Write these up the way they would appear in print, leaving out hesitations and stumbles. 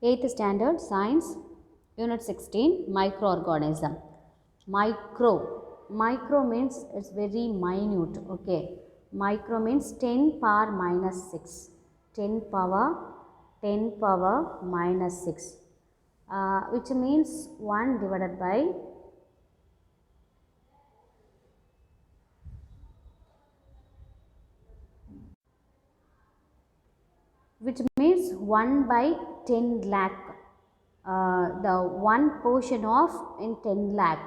8th standard science unit 16 microorganism. Micro means it's very minute. Okay, micro means 10 power minus 6, 10 power minus 6, which means 1 divided by which means 1 by 10 lakh. The one portion of in 10 lakh,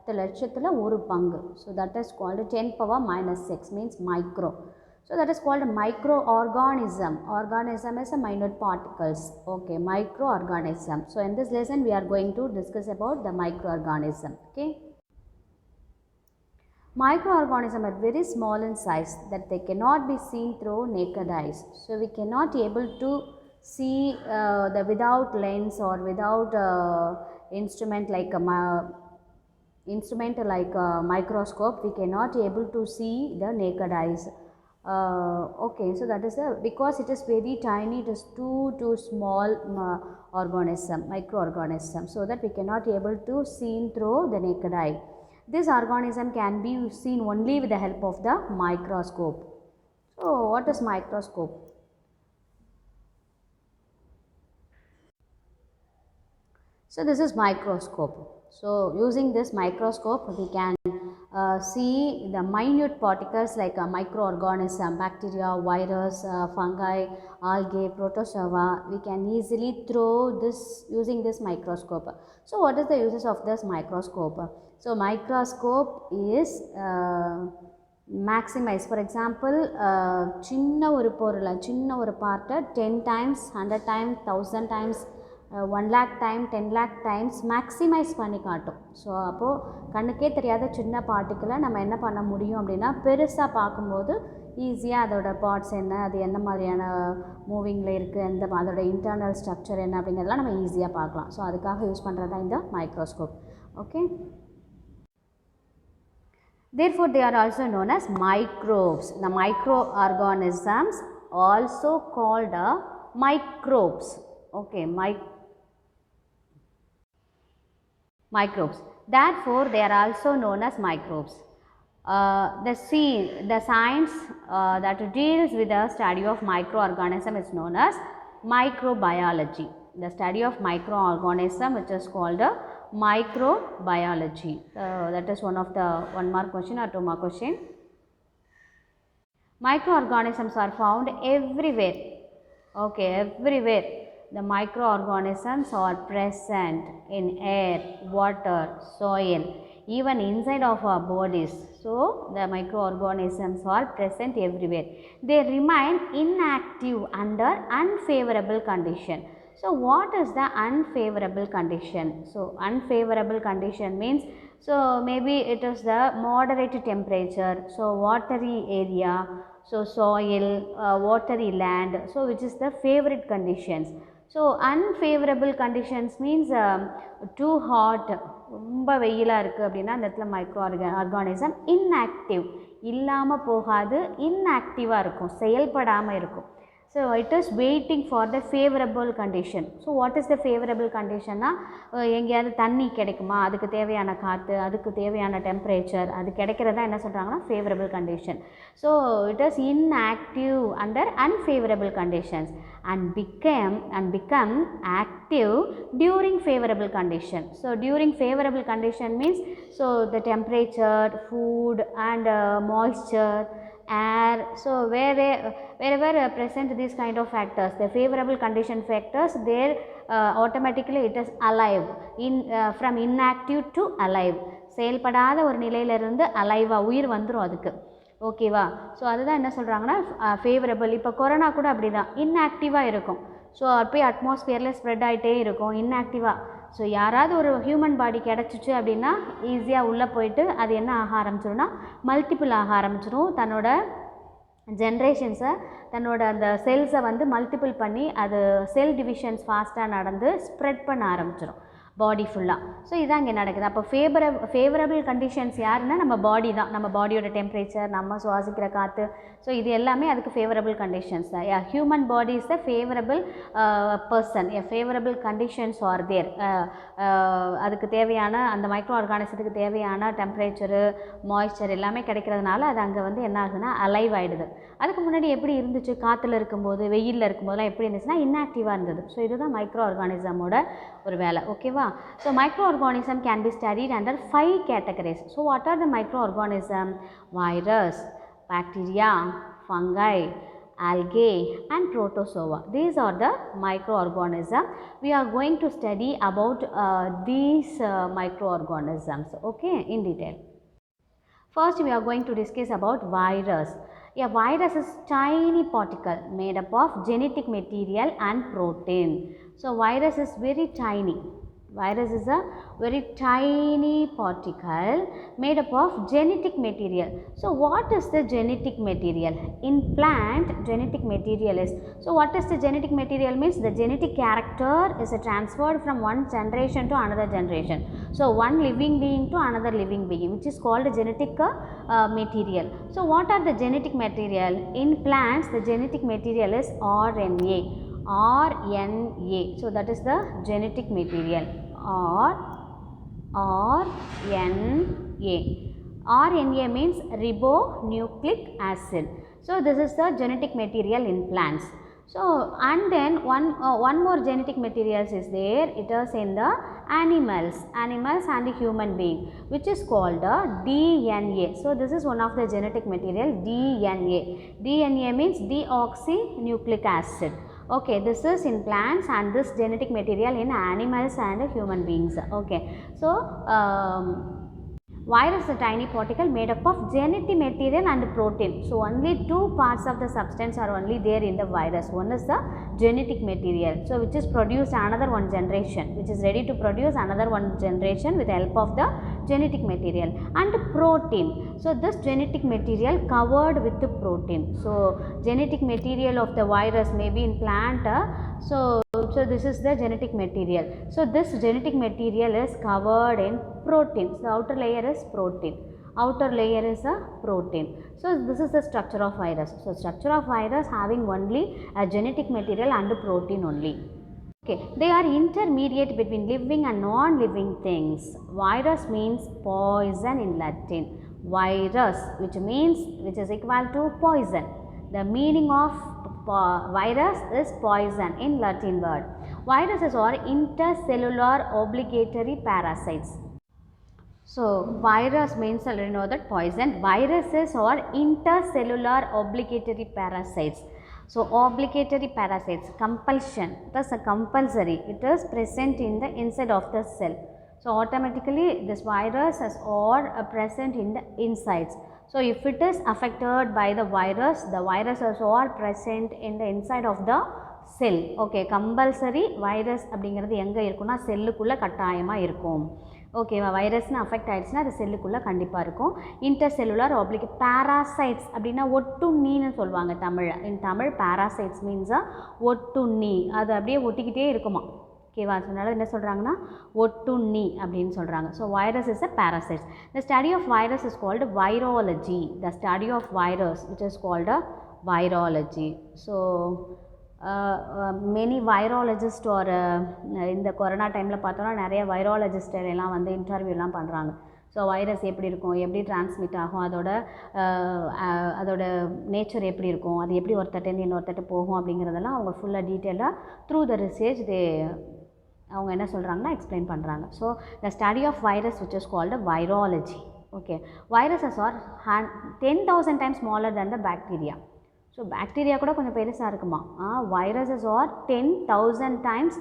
10 லட்சத்தில் ஒரு பங்கு. So that is called 10 power minus 6 means micro. So that is called microorganism. Organism is a minute particles. Okay, microorganism. So in this lesson we are going to discuss about the microorganism. Okay. Microorganisms are very small in size that they cannot be seen through naked eyes. So we cannot able to see the without lens or without instrument like a microscope. We cannot able to see the naked eyes. Okay, so that is because it is very tiny. It is too small organism, microorganism, so that we cannot able to see through the naked eye. This organism can be seen only with the help of the microscope. So what is microscope? So this is microscope. So using this microscope we can see the minute particles like a microorganism, bacteria, virus, fungi, algae, protozoa. We can easily throw this using this microscope. So what is the uses of this microscope? So microscope is maximize. For example, சின்ன ஒரு பொருளை, சின்ன ஒரு பார்ட்டை 10 times, 100 times, 1000 times, 1 lakh time, 10 lakh times maximize பண்ணி காட்டும். So அப்போது கண்ணுக்கே தெரியாத சின்ன பார்ட்டிக்கிளை நம்ம என்ன பண்ண முடியும் அப்படின்னா, பெருசாக பார்க்கும்போது ஈஸியாக அதோட பார்ட்ஸ் என்ன, அது என்ன மாதிரியான மூவிங்கில் இருக்குது, அதோட இன்டர்னல் ஸ்ட்ரக்சர் என்ன அப்படிங்கிறதெல்லாம் நம்ம ஈஸியாக பார்க்கலாம். ஸோ அதுக்காக யூஸ் பண்ணுறது தான் இந்த microscope. Okay, therefore they are also known as microbes. The microorganisms also called microbes. Okay, microbes. Therefore they are also known as microbes. The science that deals with the study of microorganism is known as microbiology. The study of microorganism, which is called microbiology. That is one of the 1 mark question or 2 mark question. Microorganisms are found everywhere. Okay, everywhere. The microorganisms are present in air, water, soil, even inside of our bodies. So the microorganisms are present everywhere. They remain inactive under unfavorable condition. So what is the unfavorable condition? So unfavorable condition means, so maybe it is the moderate temperature, so watery area, so soil, watery land, so which is the favorite conditions. So unfavorable conditions means too hot, ரொம்ப வெயிலாக இருக்குது அப்படின்னா அந்த இடத்துல micro organism inactive, இல்லாமல் போகாது, இன்ஆக்டிவாக இருக்கும், செயல்படாமல் இருக்கும். So it is waiting for the favorable condition. So what is the favorable condition? எங்கேயாவது தண்ணி கிடைக்குமா, அதுக்கு தேவையான காற்று, அதுக்கு தேவையான டெம்பரேச்சர், அது கிடைக்கிறதா என்ன சொல்கிறாங்கன்னா favorable condition. So it is inactive under unfavorable conditions and become active during favorable condition. So during favorable condition means, so the temperature, food and moisture, air. So wherever present these kind of factors, the favorable condition factors, there automatically it is alive, from inactive to alive. செயல்படாத ஒரு நிலையிலிருந்து அலைவாக உயிர் வந்துடும் அதுக்கு. ஓகேவா? So அதுதான் என்ன சொல்கிறாங்கன்னா ஃபேவரபிள். இப்போ கொரோனா கூட அப்படி தான், இன்ஆக்டிவாக இருக்கும். ஸோ அப்படியே அட்மாஸ்பியரில் ஸ்ப்ரெட் ஆகிட்டே இருக்கும் இன்ஆக்டிவாக. ஸோ யாராவது ஒரு ஹியூமன் பாடி கிடச்சிச்சு அப்படின்னா ஈஸியாக உள்ளே போயிட்டு அது என்ன ஆக ஆரம்பிச்சிடும்னா மல்டிபிள் ஆக ஆரம்பிச்சிடும். தன்னோட ஜென்ரேஷன்ஸை, தன்னோட அந்த செல்ஸை வந்து மல்டிபிள் பண்ணி அது செல் டிவிஷன்ஸ் ஃபாஸ்ட்டாக நடந்து ஸ்ப்ரெட் பண்ண ஆரம்பிச்சிடும். பாடி ஃபுல்லாக. ஸோ இதான் இங்கே நடக்குது. அப்போ ஃபேவரபிள் கண்டிஷன்ஸ் யாருன்னா நம்ம பாடி தான், நம்ம பாடியோட டெம்பரேச்சர், நம்ம சுவாசிக்கிற காற்று. ஸோ இது எல்லாமே அதுக்கு ஃபேவரபிள் கண்டிஷன்ஸ் தான். Human body is the favourable person, favourable conditions are there. அதுக்கு தேவையான அந்த மைக்ரோ ஆர்கானிசத்துக்கு தேவையான டெம்பரேச்சரு, மாய்ஸ்சர் எல்லாமே கிடைக்கிறதுனால அது அங்கே வந்து என்ன ஆகுதுன்னா அலைவ் ஆகிடுது. அதுக்கு முன்னாடி எப்படி இருந்துச்சு, காற்றுல இருக்கும்போது வெயிலில் இருக்கும்போதெல்லாம் எப்படி இருந்துச்சுன்னா இன்ஆக்டிவாக இருந்தது. ஸோ இதுதான் மைக்ரோ ஆர்கானிசமோட ஒரு வேலை. ஓகேவா? So micro organism can be studied under 5 categories. So what are the micro organism? Virus, bacteria, fungi, algae and protozoa. These are the microorganisms. We are going to study about these microorganisms, okay, in detail. First we are going to discuss about virus. A virus is tiny particle made up of genetic material and protein. So virus is very tiny. Virus is a very tiny particle made up of genetic material. So what is the genetic material? In plant, genetic material is, so what is the genetic material means? The genetic character is transferred from one generation to another generation. So one living being to another living being, which is called genetic material. So what are the genetic material? In plants, the genetic material is RNA. RNA. So that is the genetic material. RNA. RNA means ribonucleic acid. So this is the genetic material in plants. So and then one more genetic materials is there. It is in the animals and human being, which is called DNA. So this is one of the genetic material, DNA. DNA means deoxynucleic acid. Okay, this is in plants and this genetic material in animals and human beings. Okay, so virus is a tiny particle made up of genetic material and protein. So only 2 parts of the substance are only there in the virus. One is the genetic material, so which is produced another one generation, which is ready to produce another one generation with the help of the genetic material, and protein. So this genetic material covered with the protein. So genetic material of the virus may be in plant. So this is the genetic material. So this genetic material is covered in protein. So the outer layer is protein. Outer layer is a protein. So this is the structure of virus. So structure of virus having only a genetic material and protein only. Okay, they are intermediate between living and non-living things. Virus means poison in Latin. Virus, which is equal to poison. The meaning of virus is poison in Latin word. Viruses are intercellular obligatory parasites. So virus means already know that poison. Viruses are intercellular obligatory parasites. So obligatory parasites, compulsion, it is a compulsory, it is present in the inside of the cell. So automatically this virus is all present in the insides. So if it is affected by the viruses are present in the inside of the cell. Okay, compulsory virus அப்படிங்கிறது எங்கே இருக்குன்னா செல்லுக்குள்ளே கட்டாயமாக இருக்கும். ஓகேவா? வைரஸ்னு affect ஆகிடுச்சுன்னா அது செல்லுக்குள்ளே கண்டிப்பாக இருக்கும். இன்டர்செல்லுலார் பேராசைட்ஸ் அப்படின்னா ஒட்டுண்ணின்னு சொல்லுவாங்க தமிழ். இன் தமிழ் பேராசைட்ஸ் மீன்ஸ் ஒட்டுண்ணி, அது அப்படியே ஒட்டிக்கிட்டே இருக்குமா. ஓகேவா? அதனால என்ன சொல்கிறாங்கன்னா ஒட்டுண்ணி அப்படின்னு சொல்கிறாங்க. So virus is a parasites. The study of virus is called virology. The study of virus which is called virology. So many virologist ஒரு இந்த கொரோனா டைமில் பார்த்தோன்னா நிறைய வைராலஜிஸ்ட் எல்லாம் வந்து இன்டர்வியூலாம் பண்ணுறாங்க. ஸோ வைரஸ் எப்படி இருக்கும், எப்படி டிரான்ஸ்மிட் ஆகும், அதோட நேச்சர் எப்படி இருக்கும், அது எப்படி ஒருத்தட்டேருந்து இன்னொருத்தட்டு போகும் அப்படிங்கிறதெல்லாம் அவங்க ஃபுல்லாக டீட்டெயிலாக த்ரூ த ரிசர்ச் அவங்க என்ன சொல்கிறாங்கன்னா எக்ஸ்பிளைன் பண்ணுறாங்க. So the study of virus which is called virology. Okay, viruses are 10,000 times smaller than the bacteria. So bacteria கூட கொஞ்சம் பெருசாக இருக்குமா. Viruses are 10,000 times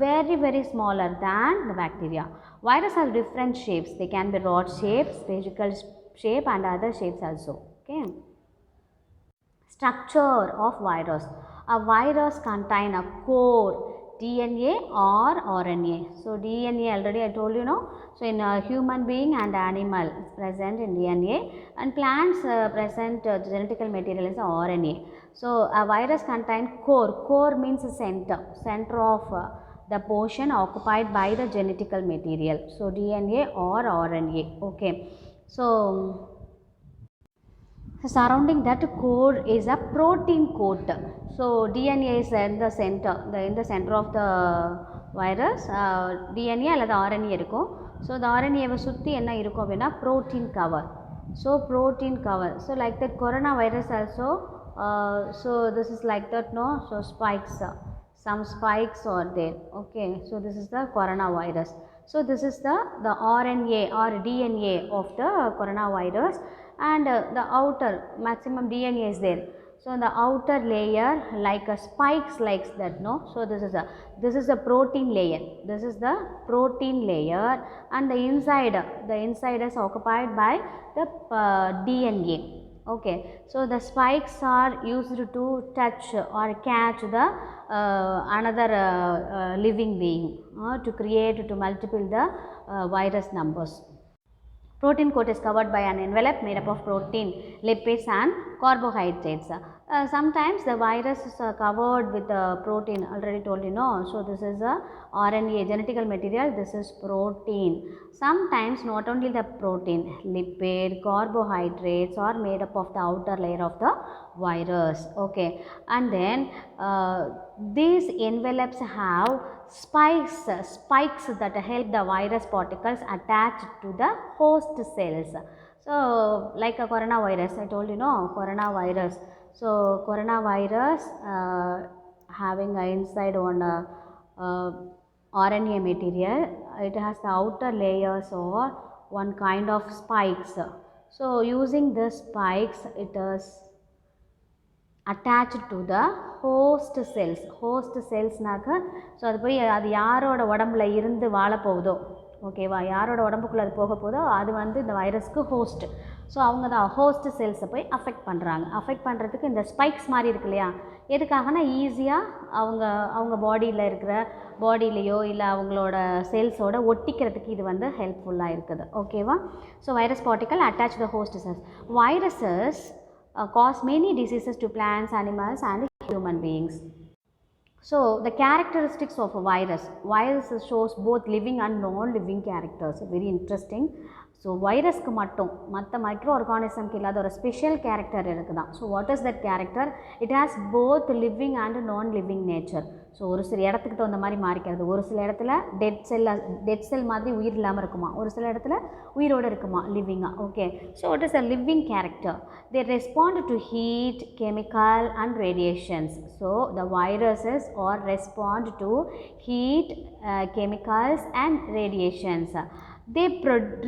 very smaller than the bacteria. Virus have different shapes. They can be rod shape, spherical shape and other shapes also. Okay. Structure of virus. A virus contain a core, DNA or RNA. So DNA already I told you know. So in a human being and animal it's present in DNA, and plants present genetical material is RNA. So a virus contain core. Core means center of the portion occupied by the genetical material. So DNA or RNA. Okay, so surrounding that core is a protein coat. So DNA is in the center, in the center of the virus. DNA அல்லது RNA இருக்கும். So the RNA வை சுற்றி என்ன இருக்கும் அப்படின்னா protein cover. So protein cover. So like that coronavirus also. So this is like that, no? So spikes, some spikes are there. Okay, so this is the coronavirus. So this is the RNA or DNA of the coronavirus, and the outer maximum DNA is there. So the outer layer like a spikes like that, no? So this is a protein layer. This is the protein layer, and the inside is occupied by the DNA. Okay, so the spikes are used to touch or catch the another living being to create, to multiply the virus numbers. Protein coat is covered by an envelope made up of protein, lipids and carbohydrates. Sometimes the virus is covered with protein, already told you, know. So this is a RNA, genetical material, this is protein. Sometimes not only the protein, lipid, carbohydrates are made up of the outer layer of the virus. Okay, and then these envelopes have spikes that help the virus particles attach to the host cells. So like a coronavirus, I told you, no, coronavirus. So coronavirus having inside one RNA material, it has the outer layers or one kind of spikes. So using the spikes, it is attached to the host cells. Host cells naaka, so adu poi adu yaroda udambula irundhu vaala povudho, okay va, yaroda udambukulla adu poga podho, adu vandu இந்த வைரஸ்க்கு host. So அவங்க தான் host செல்ஸை போய் affect பண்ணுறாங்க. Affect பண்ணுறதுக்கு இந்த spikes மாதிரி இருக்கு இல்லையா, எதுக்காகனா ஈஸியாக அவங்க பாடியிலையோ இல்லை அவங்களோட செல்ஸோட ஒட்டிக்கிறதுக்கு இது வந்து ஹெல்ப்ஃபுல்லாக இருக்குது. ஓகேவா? So virus particle attach the host cells. Viruses cause many diseases to plants, animals and human beings. So the characteristics of a virus shows both living and non-living characters. Very interesting. So virus ku mattum matta microorganism ku illada or special character irukudam. So what is that character? It has both living and non-living nature. So ஒரு சில இடத்துக்கு தகுந்த மாதிரி மாறிக்கிறது. ஒரு சில இடத்துல dead செல் மாதிரி உயிர் இல்லாமல் இருக்குமா, ஒரு சில இடத்துல உயிரோடு இருக்குமா, லிவிங்காக. Okay, so what is a living character? They respond to heat, chemical and radiations. So the viruses or respond to heat, chemicals and radiations. They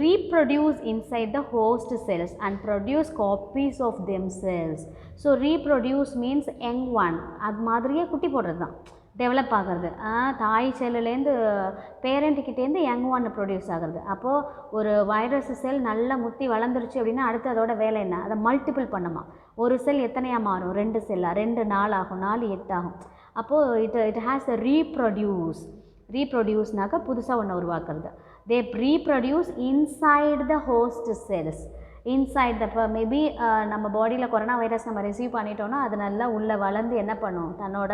reproduce inside the host cells and produce copies of themselves. So reproduce means young one, அது மாதிரியே குட்டி போடுறது தான், develop ஆகிறது. தாய் செல்லுலேருந்து பேரண்ட்டுக்கிட்டேருந்து young one produce ஆகிறது. அப்போது ஒரு வைரஸ் செல் நல்லா முத்தி வளர்ந்துருச்சு அப்படின்னா அடுத்து அதோட வேலை என்ன? அதை மல்டிபிள் பண்ணுமா. ஒரு செல் எத்தனையாக மாறும்? 2 செல்லாக, 2 4 ஆகும், 4 8 ஆகும். அப்போது இட் ஹேஸ் அ ரீப்ரொடியூஸ்னாக்கா புதுசாக ஒன்று உருவாக்குறது. They reproduce inside the host cells. Inside the maybe நம்ம பாடியில் கொரோனா வைரஸ் நம்ம ரிசீவ் பண்ணிட்டோன்னா அது நல்லா உள்ளே வளர்ந்து என்ன பண்ணும், தன்னோட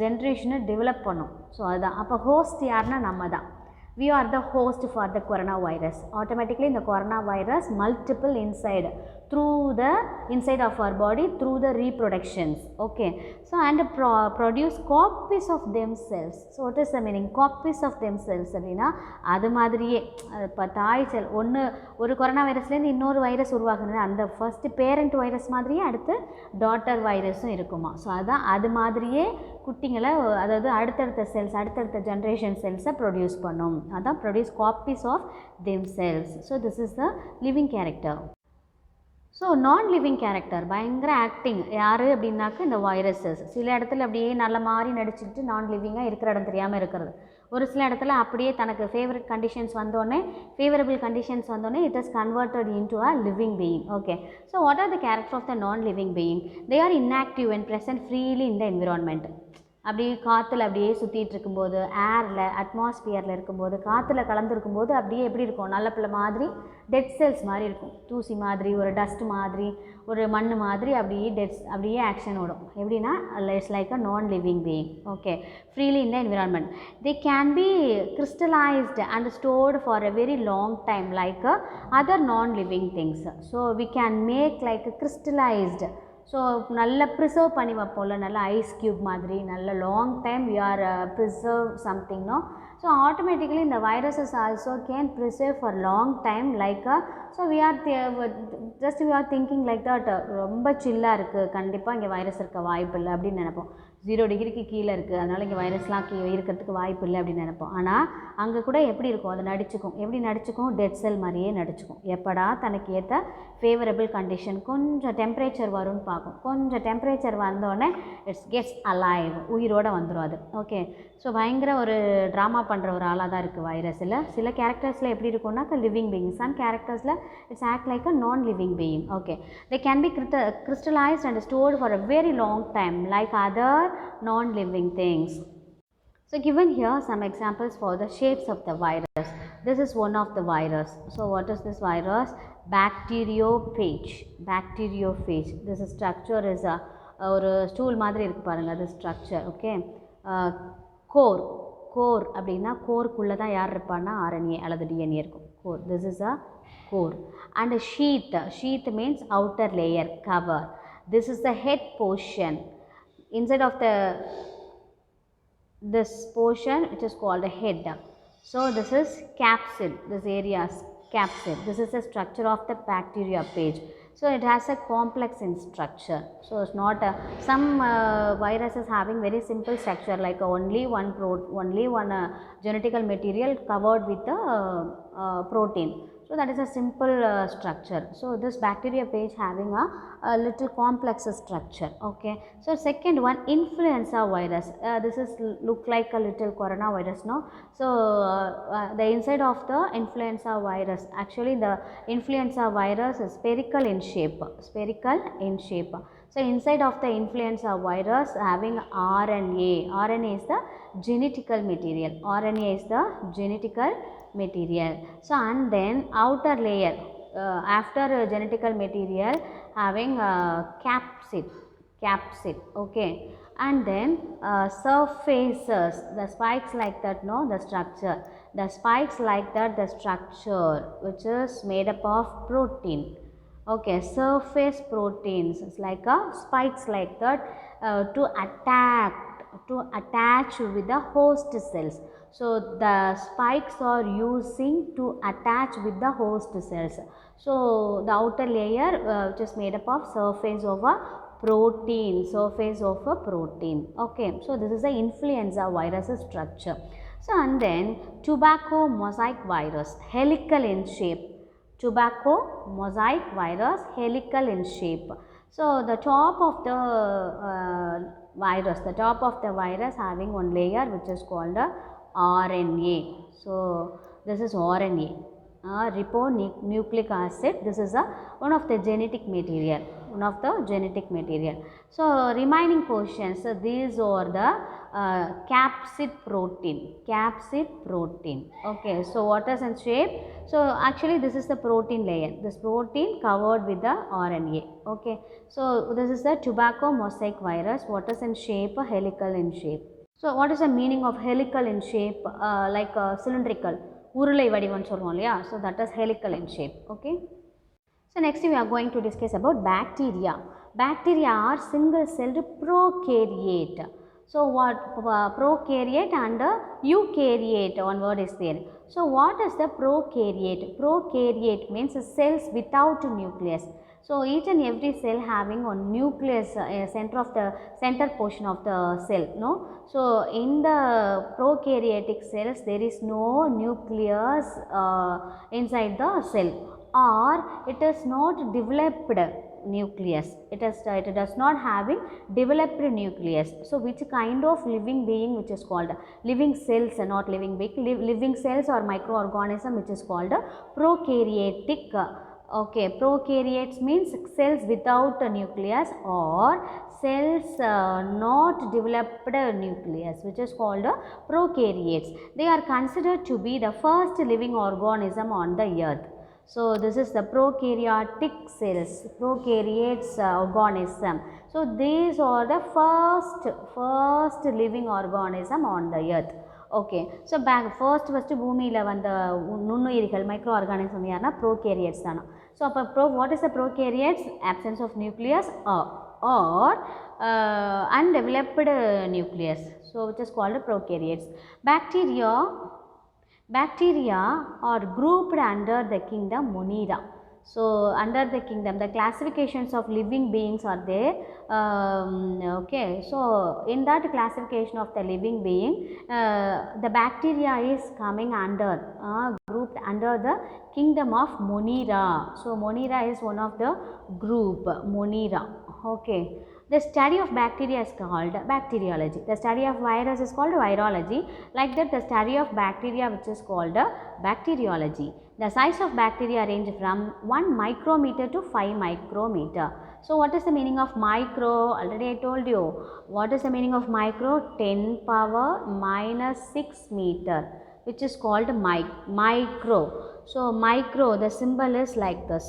ஜென்ரேஷனை டெவலப் பண்ணும். ஸோ அதுதான். அப்போ ஹோஸ்ட் யாருன்னா நம்ம தான். We are the host for the coronavirus. Automatically the coronavirus multiple inside of our body through the reproductions. Okay, so and produce copies of themselves. So what is the meaning? Copies of themselves அப்படின்னா அது மாதிரியே இப்போ தாய் செல் ஒரு corona வைரஸ்லேருந்து இன்னொரு virus உருவாகுது, அந்த first parent virus மாதிரியே அடுத்து டாட்டர் வைரஸும் இருக்குமா. ஸோ அதுதான், அது மாதிரியே குட்டிங்களை, அதாவது அடுத்தடுத்த ஜென்ரேஷன் செல்ஸை ப்ரொடியூஸ் பண்ணும். அதான் produce copies of them cells. So this is the living character. So non living character பயங்கர ஆக்டிங் யார் அப்படின்னாக்க இந்த வைரஸஸ். சில இடத்துல அப்படியே நல்ல மாதிரி நடிச்சுக்கிட்டு நான் லிவிங்காக இருக்கிற இடம் தெரியாமல் இருக்கிறது. ஒரு சில இடத்துல அப்படியே தனக்கு ஃபேவரபிள் கண்டிஷன்ஸ் வந்தோடனே it is converted into a living being. Okay, so what are the character of the non living being? They are inactive and present freely in the environment. அப்படியே காற்றுல அப்படியே சுற்றிட்டு இருக்கும்போது, ஏரில் அட்மாஸ்பியரில் இருக்கும்போது, காற்றுல கலந்துருக்கும்போது அப்படியே எப்படி இருக்கும், நல்ல பிள்ளை மாதிரி டெட் செல்ஸ் மாதிரி இருக்கும். தூசி மாதிரி, ஒரு டஸ்ட் மாதிரி, ஒரு மண் மாதிரி அப்படியே ஆக்ஷன் ஓடும். எப்படின்னா it's like a non living being. Okay, freely in the environment. They can be crystallized and stored for a very long time like other non living things. So we can make like a crystallized. So நல்லா preserve பண்ணி வைப்போம்ல, நல்லா ice cube மாதிரி நல்ல long time we are preserve சம்திங்னோ. So automatically இந்த viruses also can preserve for long time like so we are thinking like that ரொம்ப சில்லாக இருக்குது, கண்டிப்பாக இங்கே வைரஸ் இருக்க வாய்ப்பு இல்லை அப்படின்னு நினைப்போம். 0 டிகிரிக்கு கீழே இருக்குது, அதனால் இங்கே வைரஸ்லாம் இருக்கிறதுக்கு வாய்ப்பு இல்லை அப்படின்னு நினைப்போம். ஆனால் அங்கே கூட எப்படி இருக்கும், அது நடிச்சுக்கும். எப்படி நடிச்சுக்கும், டெட் செல் மாதிரியே நடிச்சுக்கும். எப்படா தனக்கு ஏற்ற ஃபேவரபிள் கண்டிஷன் கொஞ்சம் டெம்பரேச்சர் வரும்னு பார்க்கும். கொஞ்சம் டெம்பரேச்சர் வந்தோடனே கெட்ஸ் அலைவ், உயிரோடு வந்துடும் அது. ஓகே, ஸோ பயங்கர ஒரு ட்ராமா பண்ணுற ஒரு ஆளாக தான் இருக்குது வைரஸில். சில கேரக்டர்ஸில் எப்படி இருக்கும்னா லிவிங் பீயிங், சம் கேரக்டர்ஸில் it's act like a non living being. Okay, they can be crystallized and stored for a very long time like other non-living things. So given here some examples for the shapes of the virus. This is one of the virus. So what is this virus? Bacteriophage. Bacteriophage. This structure is a ஒரு stool மாதிரி இருக்கு பாருங்க, அது structure. Okay, core அப்படின்னா கோருக்குள்ளே தான் யார் இருப்பான்னா RNA அல்லது DNA இருக்கும். Core, this is a core. And a sheath means outer layer, cover. This is the head portion. Inside of this portion which is called a head. So this is capsid, this area is capsid. This is the structure of the bacteriophage. So it has a complex in structure. So it's not some viruses having very simple structure like only one genetical material covered with the protein. So that is a simple structure. So this bacteriophage having a little complex structure. Okay, so second one, influenza virus. This is look like a little coronavirus, no? So the inside of the influenza virus, actually the influenza virus is spherical in shape. So inside of the influenza virus having RNA. RNA is the genetical material. So and then outer layer, after genetical material having capsid. Okay, and then surfaces, the spikes like that, no, the structure which is made up of protein. Okay, surface proteins, it's like a spikes like that to attach with the host cells. So the spikes are using to attach with the host cells. So the outer layer which is made up of surface of a protein. Okay, so this is the influenza virus structure. So and then tobacco mosaic virus, helical in shape. Tobacco mosaic virus, helical in shape. So the top of the virus having one layer which is called a RNA. So this is RNA, ribonucleic acid. This is one of the genetic material. So remaining portions, so these are the capsid protein. Okay, so what is in shape? So actually this is the protein layer, this protein covered with the RNA. Okay, so this is the tobacco mosaic virus. What is in shape? Helical in shape. So what is the meaning of helical in shape? Like cylindrical, urulai vadivam solluvom illaya, so that is helical in shape. Okay, so next we are going to discuss about bacteria. Bacteria are single celled prokaryote. So what prokaryote and eukaryote, one word is there. So what is the prokaryote? Prokaryote means cells without nucleus. So each and every cell having a nucleus, center portion of the cell, no? So in the prokaryotic cells there is no nucleus inside the cell, or it is not developed nucleus. It does not having developed nucleus. So which kind of living being which is called living cells, not living being, living cells or microorganism which is called prokaryotic Okay, prokaryotes means cells without a nucleus or cells not developed a nucleus, which is called prokaryotes. They are considered to be the first living organism on the earth. So, this is the prokaryotic cells, prokaryotes organism. So, these are the first living organism on the earth. Okay. So, first பூமியில் வந்த நுண்ணுயிரிகள் microorganism யாருன்னா prokaryotes தானா. So, what is the prokaryotes? Absence of nucleus or undeveloped nucleus. So, which is called prokaryotes. Bacteria are grouped under the kingdom Monera. So, under the kingdom, the classifications of living beings are there. Okay. So, in that classification of the living being, the bacteria is coming under, grouped under the kingdom of Monera. So, Monera is one of the group, Monera. Okay. The study of bacteria is called bacteriology. The study of virus is called virology. Like that, the study of bacteria, which is called bacteriology. The size of bacteria range from 1 micrometer to 5 micrometer. So, what is the meaning of micro? Already I told you. What is the meaning of micro? 10 power minus 6 meter, which is called micro. So, micro, the symbol is like this.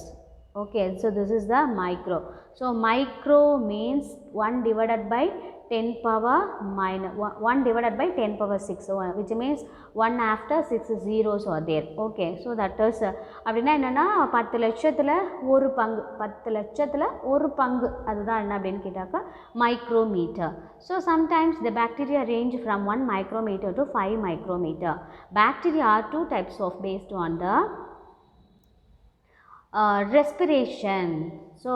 Okay, so this is the micro. So, micro means 1 divided by 10 power minus 1 divided by 10 power 6, so, which means 1 after 6 zeros are there. Okay, so that is அப்படினா என்னன்னா 10 லட்சத்துல ஒரு பங்கு 10 லட்சத்துல ஒரு பங்கு அதுதான் என்ன அப்படினு கேட்டாக்க micrometer. So, sometimes the bacteria range from 1 micrometer to 5 micrometer. Bacteria are two types of based on the respiration. So,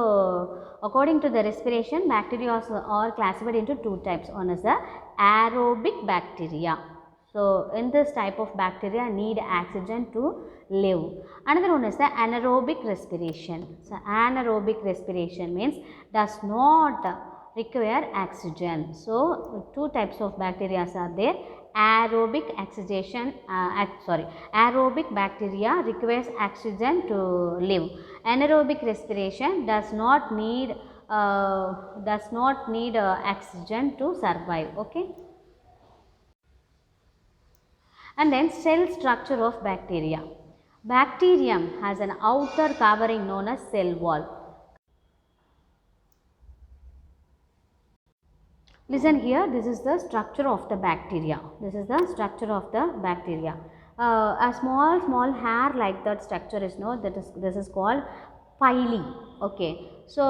according to the respiration, bacteria are classified into two types. One is the aerobic bacteria. So, in this type of bacteria need oxygen to live. Another one is the anaerobic respiration. So, anaerobic respiration means does not require oxygen. So, two types of bacteria are there. Aerobic aerobic bacteria requires oxygen to live. Anaerobic respiration does not need oxygen to survive. Okay. And then cell structure of bacteria. Bacterium has an outer covering known as cell wall. Listen here, this is the structure of the bacteria. This is the structure of the bacteria. A small hair like that structure is known, this is called pili. Okay. So,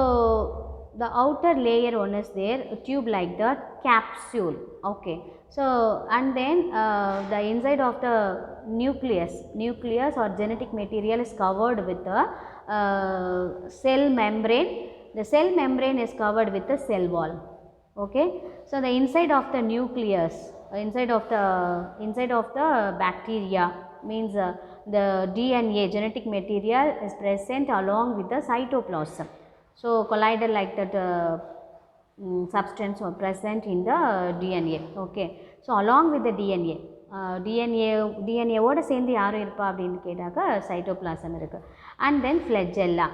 the outer layer one is there, a tube like that, capsule. Okay. So, and then the inside of the nucleus or genetic material is covered with the cell membrane. The cell membrane is covered with the cell wall. Okay. So, the inside of the nucleus, inside of the bacteria means the DNA genetic material is present along with the cytoplasm. So, colloidal like that substance are present in the DNA. Okay. So, along with the DNA ஓட சேர்ந்து யாரும் இருப்பா அப்படின்னு கேட்டாக்க cytoplasm இருக்கு. And then ஃப்ளெஜெல்லா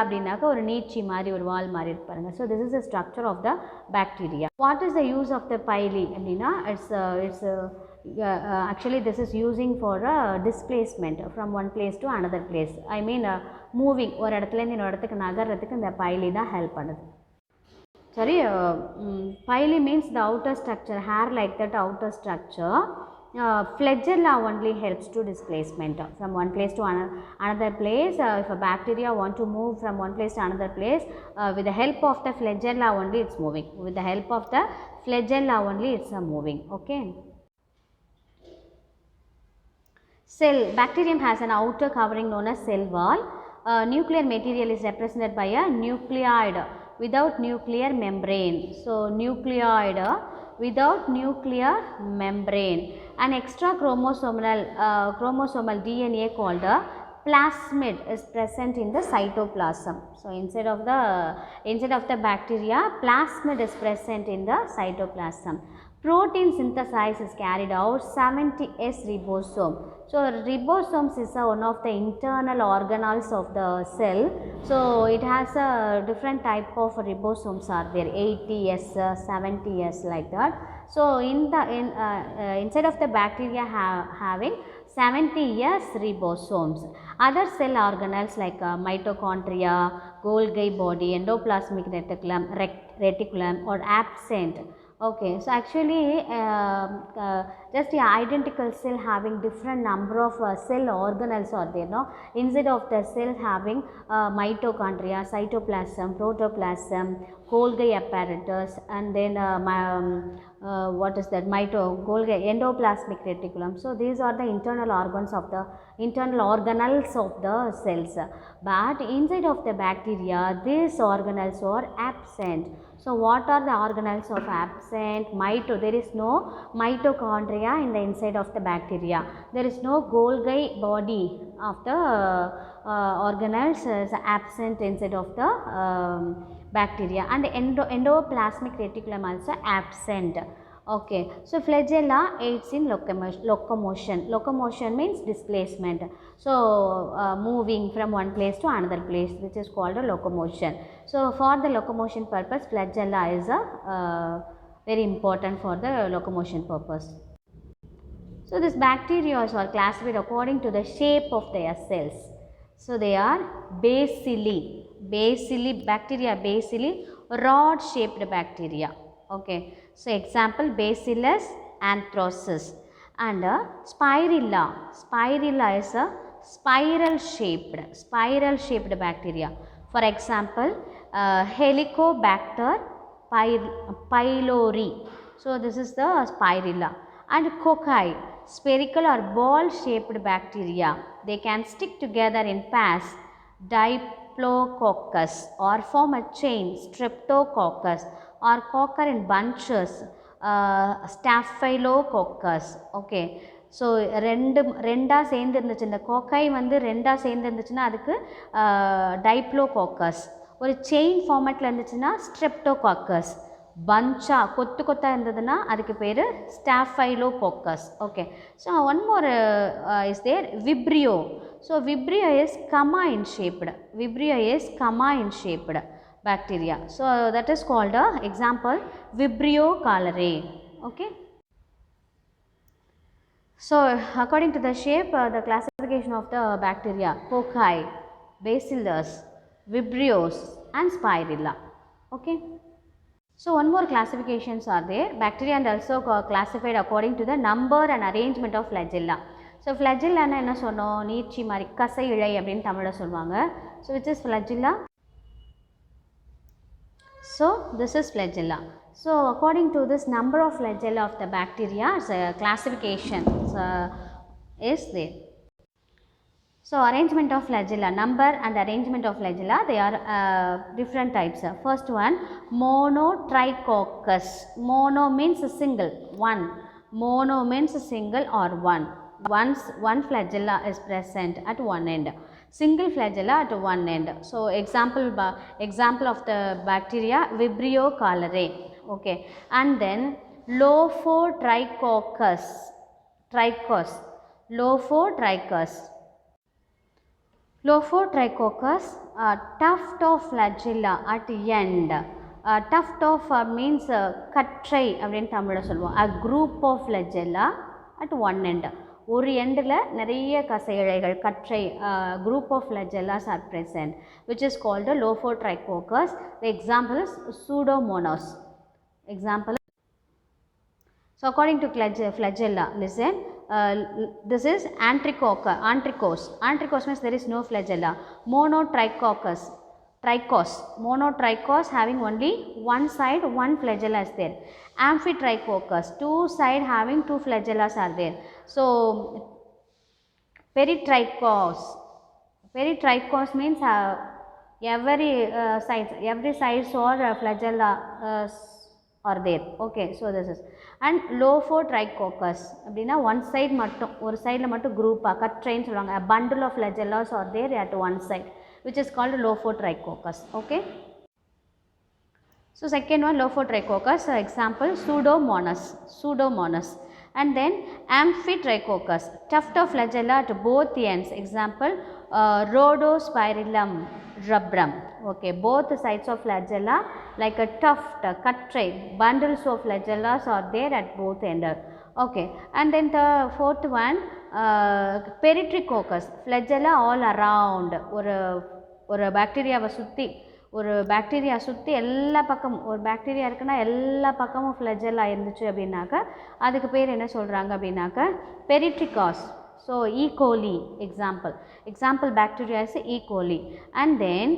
அப்படின்னாக்க ஒரு நீட்சி மாதிரி ஒரு வால் மாதிரி இருப்பாருங்க. So this is the structure of the bacteria. What is the use of the pili அப்படின்னா it's actually this is using for displacement from one place to another place. I mean moving ஒரு இடத்துலேருந்து இன்னொரு இடத்துக்கு நகர்றதுக்கு இந்த பைலி தான் help பண்ணுது. Sorry, pili means the outer structure, hair like that outer structure. Flagella only helps to displacement from one place to another place. If a bacteria want to move from one place to another place, with the help of the flagella only it's moving. With the help of the flagella only it's moving. Okay. Cell, bacterium has an outer covering known as cell wall. Nuclear material is represented by a nucleoid without nuclear membrane. So, nucleoid without nuclear membrane. An extra chromosomal DNA called a plasmid is present in the cytoplasm. So instead of the bacteria, plasmid is present in the cytoplasm. Protein synthesis is carried out 70S ribosome. So ribosomes is one of the internal organelles of the cell. So it has a different type of ribosomes are there, 80S, 70S like that. So inside of the bacteria having 70S ribosomes. Other cell organelles like mitochondria, Golgi body, endoplasmic reticulum are absent. Okay, so actually just the identical cell having different number of cell organelles are there, no? Inside of the cell having mitochondria, cytoplasm, protoplasm, Golgi apparatus, and then what is that, Golgi endoplasmic reticulum. So these are the internal organelles of the cells, but inside of the bacteria these organelles are absent. So what are the organelles of absent? There is no mitochondria in the inside of the bacteria. There is no Golgi body of the organelles is absent inside of the bacteria, and endoplasmic reticulum also absent. Okay, so flagella aids in locomotion. Locomotion means displacement. So moving from one place to another place, which is called a locomotion. So for the locomotion purpose, flagella is very important for the locomotion purpose. So this bacteria are classified according to the shape of their cells. So they are bacilli, rod shaped bacteria. Okay, so example Bacillus anthracis, and spirilla is a spiral shaped bacteria. For example, Helicobacter pylori. So this is the spirilla. And cocci, spherical or ball shaped bacteria. They can stick together in pairs, Diplococcus, or form a chain, Streptococcus, or cocker in bunches, Staphylococcus. Okay. So ரெண்டா சேர்ந்து இருந்துச்சு, இந்த கோக்கை வந்து ரெண்டா சேர்ந்து இருந்துச்சுன்னா அதுக்கு டைப்ளோகாக்கஸ். ஒரு செயின் ஃபார்மேட்டில் இருந்துச்சுன்னா ஸ்ட்ரெப்டோகாக்கஸ். பஞ்சா கொத்து கொத்தாக இருந்ததுன்னா அதுக்கு பேர் staphylococcus. Okay, so one more is there, vibrio. So vibrio is comma in shaped bacteria. So that is called example Vibrio cholerae. Okay. So according to the shape, the classification of the bacteria: cocci, bacillus, vibrios, and spirilla. Okay. So one more classifications are there. Bacteria are also classified according to the number and arrangement of flagella. So flagella na enna sonnom, நீர்ச்சி மாதிரி கசை இழை அப்படினு தமிழ்ல சொல்வாங்க. So which is flagella? So this is flagella. So according to this number of flagella of the bacteria, classification is there. So arrangement of flagella, number and arrangement of flagella, they are different types. First one, monotrichoccus. Mono means single, one. Mono means single or one. One flagella is present at one end. Single flagella at one end. So example of the bacteria, Vibrio cholerae. Okay, and then Lophotrichoccus, tuft of flagella at end. Tuft of means கற்றை அப்படின்னு தமிழில் சொல்லுவோம். A group of flagella at one end. ஒரு எண்டில் நிறைய கசை இழைகள், கற்றை, group of flagellas are present, which is called a Lophotrichoccus. The example is Pseudomonas. Example. So according to flagella, listen, this is Anthricose. Anthricose means there is no flagella. Monotrichos having only one side, one flagella is there. Amphitrichoccus, two side having two flagellas are there. So Peritrichos means every sides or flagella are there. Okay, so this is and lophotrichoccus அப்படினா one side மட்டும் ஒரு சைடுல மட்டும் குரூப்பா கட்ரைன்னு சொல்லுவாங்க. A bundle of flagellas are there at one side which is called lophotrichoccus. Okay, so second one lophotrichoccus, example pseudomonas, and then amphitrichoccus, tuft of flagella at both ends, example rhodospirillum rubrum. Okay, both sides of flagella like a tuft, cutray, bundles of flagellas are there at both ends. Okay, and then the fourth one peritrichoccus, flagella all around, ஒரு பாக்டீரியாவை சுற்றி ஒரு bacteria சுற்றி எல்லா பக்கமும் ஒரு bacteria இருக்குன்னா எல்லா பக்கமும் ஃப்ளஜெல்லா இருந்துச்சு அப்படின்னாக்கா அதுக்கு பேர் என்ன சொல்கிறாங்க அப்படின்னாக்கா peritrichous. So E coli example bacteria is E coli. And then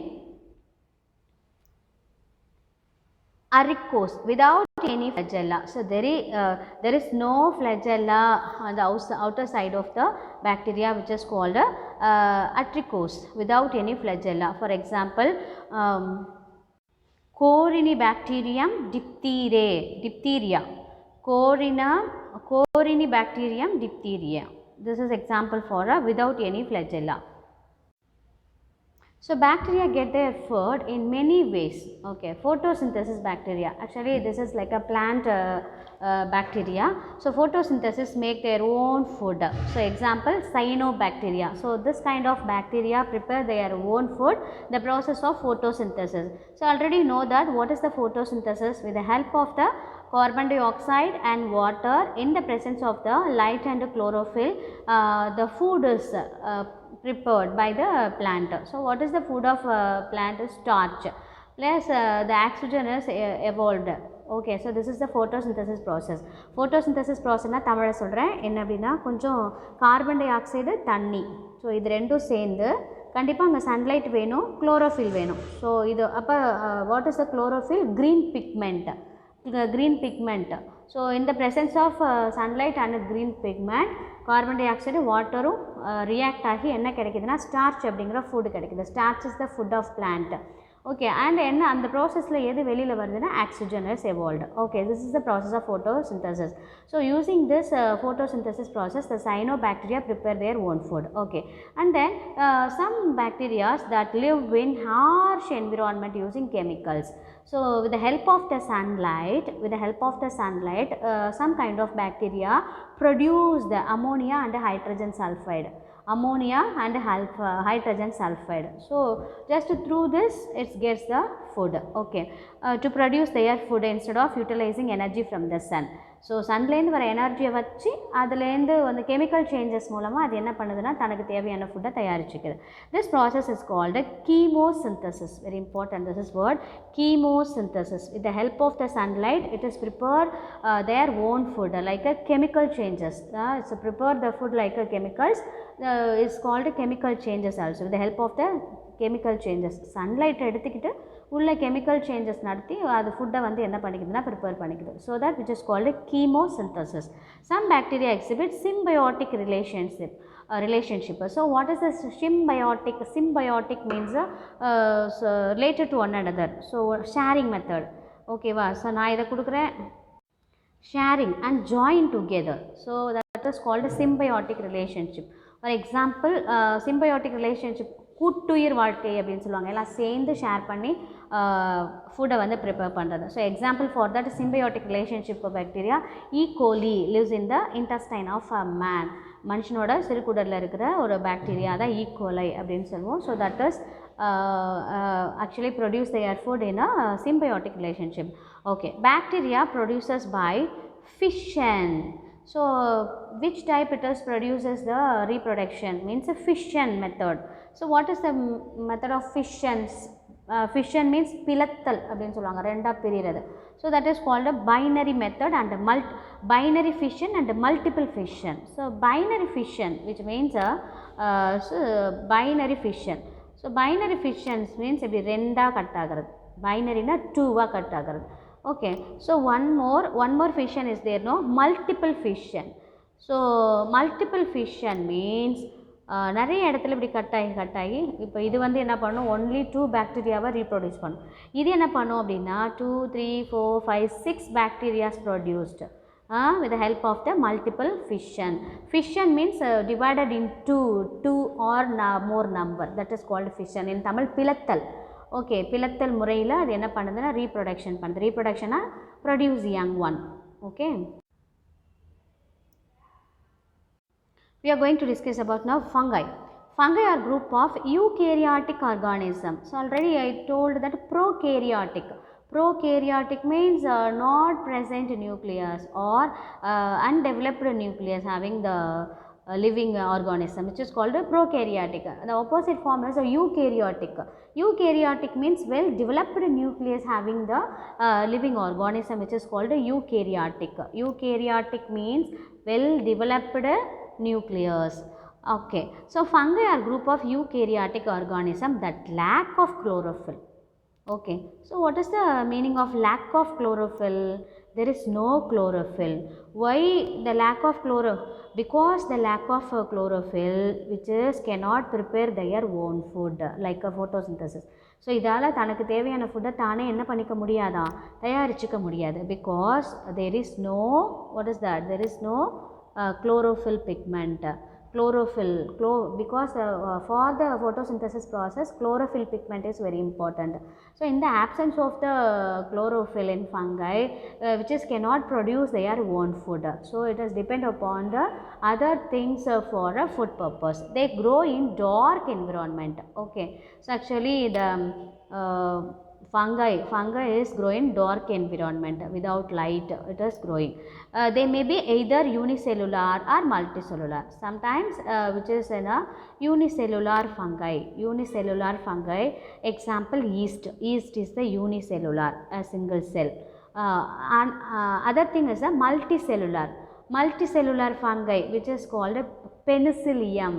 aricose without any flagella. So there is no flagella on the outer side of the bacteria which is called atricose, without any flagella. For example Corynebacterium diphtheria, Corynebacterium diphtheria. This is example for without any flagella. So bacteria get their food in many ways. Okay, photosynthesis bacteria, actually this is like a plant bacteria. So photosynthesis make their own food. So example cyanobacteria. So this kind of bacteria prepare their own food, the process of photosynthesis. So already know that what is the photosynthesis. With the help of the carbon dioxide and water in the presence of the light and chlorophyll, the food is prepared by the plant. So what is the food of plant? Starch plus the oxygen is evolved. Okay, so this is the photosynthesis process. Photosynthesis process na தமிழ சொல்கிறேன் என்ன அப்படின்னா கொஞ்சம் carbon di oxide தண்ணி, so இது ரெண்டும் சேர்ந்து கண்டிப்பாக அங்கே சன்லைட் வேணும், குளோரோஃபில் வேணும். ஸோ இது அப்போ what is the chlorophyll? green pigment. So in the presence of sunlight and green pigment, carbon dioxide water react ஆகி என்ன கிடைக்குதுன்னா starch அப்படிங்கிற food கிடைக்குது. Starch is the food of plant. Okay, and என்ன அந்த ப்ராசஸில் எது வெளியில் வருதுன்னா oxygen is evolved. Okay, this is the process of photosynthesis. So using this photosynthesis process, the cyanobacteria prepare their own food. Okay, and then some bacteria that live in harsh environment using chemicals. So with the help of the sunlight, some kind of bacteria produce the ammonia and hydrogen sulfide. So just through this it gets the food. Okay, to produce their food instead of utilizing energy from the sun. So சன்லேருந்து வர எனர்ஜியை வச்சு அதுலேருந்து அந்த chemical changes மூலமாக அது என்ன பண்ணுதுன்னா தனக்கு தேவையான ஃபுட்டை தயாரிச்சுக்குது. This process is called chemosynthesis. Very important, this is word chemosynthesis. With the help of the sunlight it is prepare their own food like a chemical changes. It's prepare the food like a chemicals is called chemical changes also. With the help of the chemical changes, சன்லைட்டை எடுத்துக்கிட்டு உள்ள chemical changes நடத்தி அது ஃபுட்டை வந்து என்ன பண்ணிக்குதுன்னா prepare பண்ணிக்குது. So that which is called chemosynthesis. Some bacteria exhibit symbiotic relationship. So what is the symbiotic? Symbiotic means related to one another. So sharing method. Okay va, so நான் இதை கொடுக்குறேன் sharing and join together. So that is called a symbiotic relationship. For example symbiotic relationship கூட்டுயிர் வாழ்க்கை அப்படின்னு சொல்லுவாங்க. எல்லாம் சேர்ந்து share பண்ணி ஃபுட்டை வந்து ப்ரிப்பேர் பண்ணுறது. So example for that symbiotic relationship bacteria E coli lives in the intestine of a man. மனுஷனோட சிறுகுடலில் இருக்கிற ஒரு பாக்டீரியா தான் ஈகோலை அப்படின்னு சொல்லுவோம். So that is actually produce their food in a symbiotic relationship. Okay, bacteria produces by fission. So which type it is produces the reproduction? Means a fission method. So what is the method of fissions? Fission means pilattal அப்படினு சொல்வாங்க, ரெண்டா பிரியிறது. So that is called a binary method and binary fission and multiple fission. So binary fission which means binary fission. So binary fissions means இப்படி ரெண்டா cut ஆகிறது. binary na 2 cut ஆகிறது. Okay, so one more fission is there, no, multiple fission. So multiple fission means நிறைய இடத்துல இப்படி cut ஆகி இப்போ இது வந்து என்ன பண்ணும், ஒன்லி 2 பாக்டீரியாவை ரீப்ரொடியூஸ் பண்ணும். இது என்ன பண்ணும் அப்படின்னா 2, 3, 4, 5, 6 bacterias produced with the help of the multiple fission. Fission means divided into two or more number, that is called fission. In Tamil பிளத்தல். ஓகே, பிளத்தல் முறையில் அது என்ன பண்ணுதுன்னா ரீப்ரொடக்ஷன் பண்ணுது. ரீப்ரொடக்ஷனாக produce young one. Okay, we are going to discuss about now fungi. Fungi are group of eukaryotic organism. So already I told that prokaryotic. Prokaryotic means not present nucleus or undeveloped nucleus having the living organism, which is called prokaryotic. The opposite form is eukaryotic. Eukaryotic means well developed nucleus having the living organism, which is called eukaryotic. Eukaryotic means well developed nucleus. Okay, so fungi are group of eukaryotic organism that lack of chlorophyll. Okay, so what is the meaning of lack of chlorophyll? There is no chlorophyll. Why the lack of chlorophyll? Because the lack of chlorophyll, which is cannot prepare their own food like a photosynthesis. So இதால் தனக்கு தேவையான ஃபுட்டை தானே என்ன பண்ணிக்க முடியாதா, தயாரிச்சுக்க முடியாது. Because there is no, what is that, there is no chlorophyll pigment. Chlorophyll, because for the photosynthesis process chlorophyll pigment is very important. So in the absence of the chlorophyll in fungi, which is cannot produce their own food, so it is depend upon the other things for a food purpose. They grow in dark environment. Okay, so actually the fungi is growing dark environment without light, it is growing. They may be either unicellular or multicellular. Sometimes which is in a unicellular fungi. Unicellular fungi, example yeast. Yeast is the unicellular, a single cell. And other thing is a multicellular. Multicellular fungi, which is called a penicillium.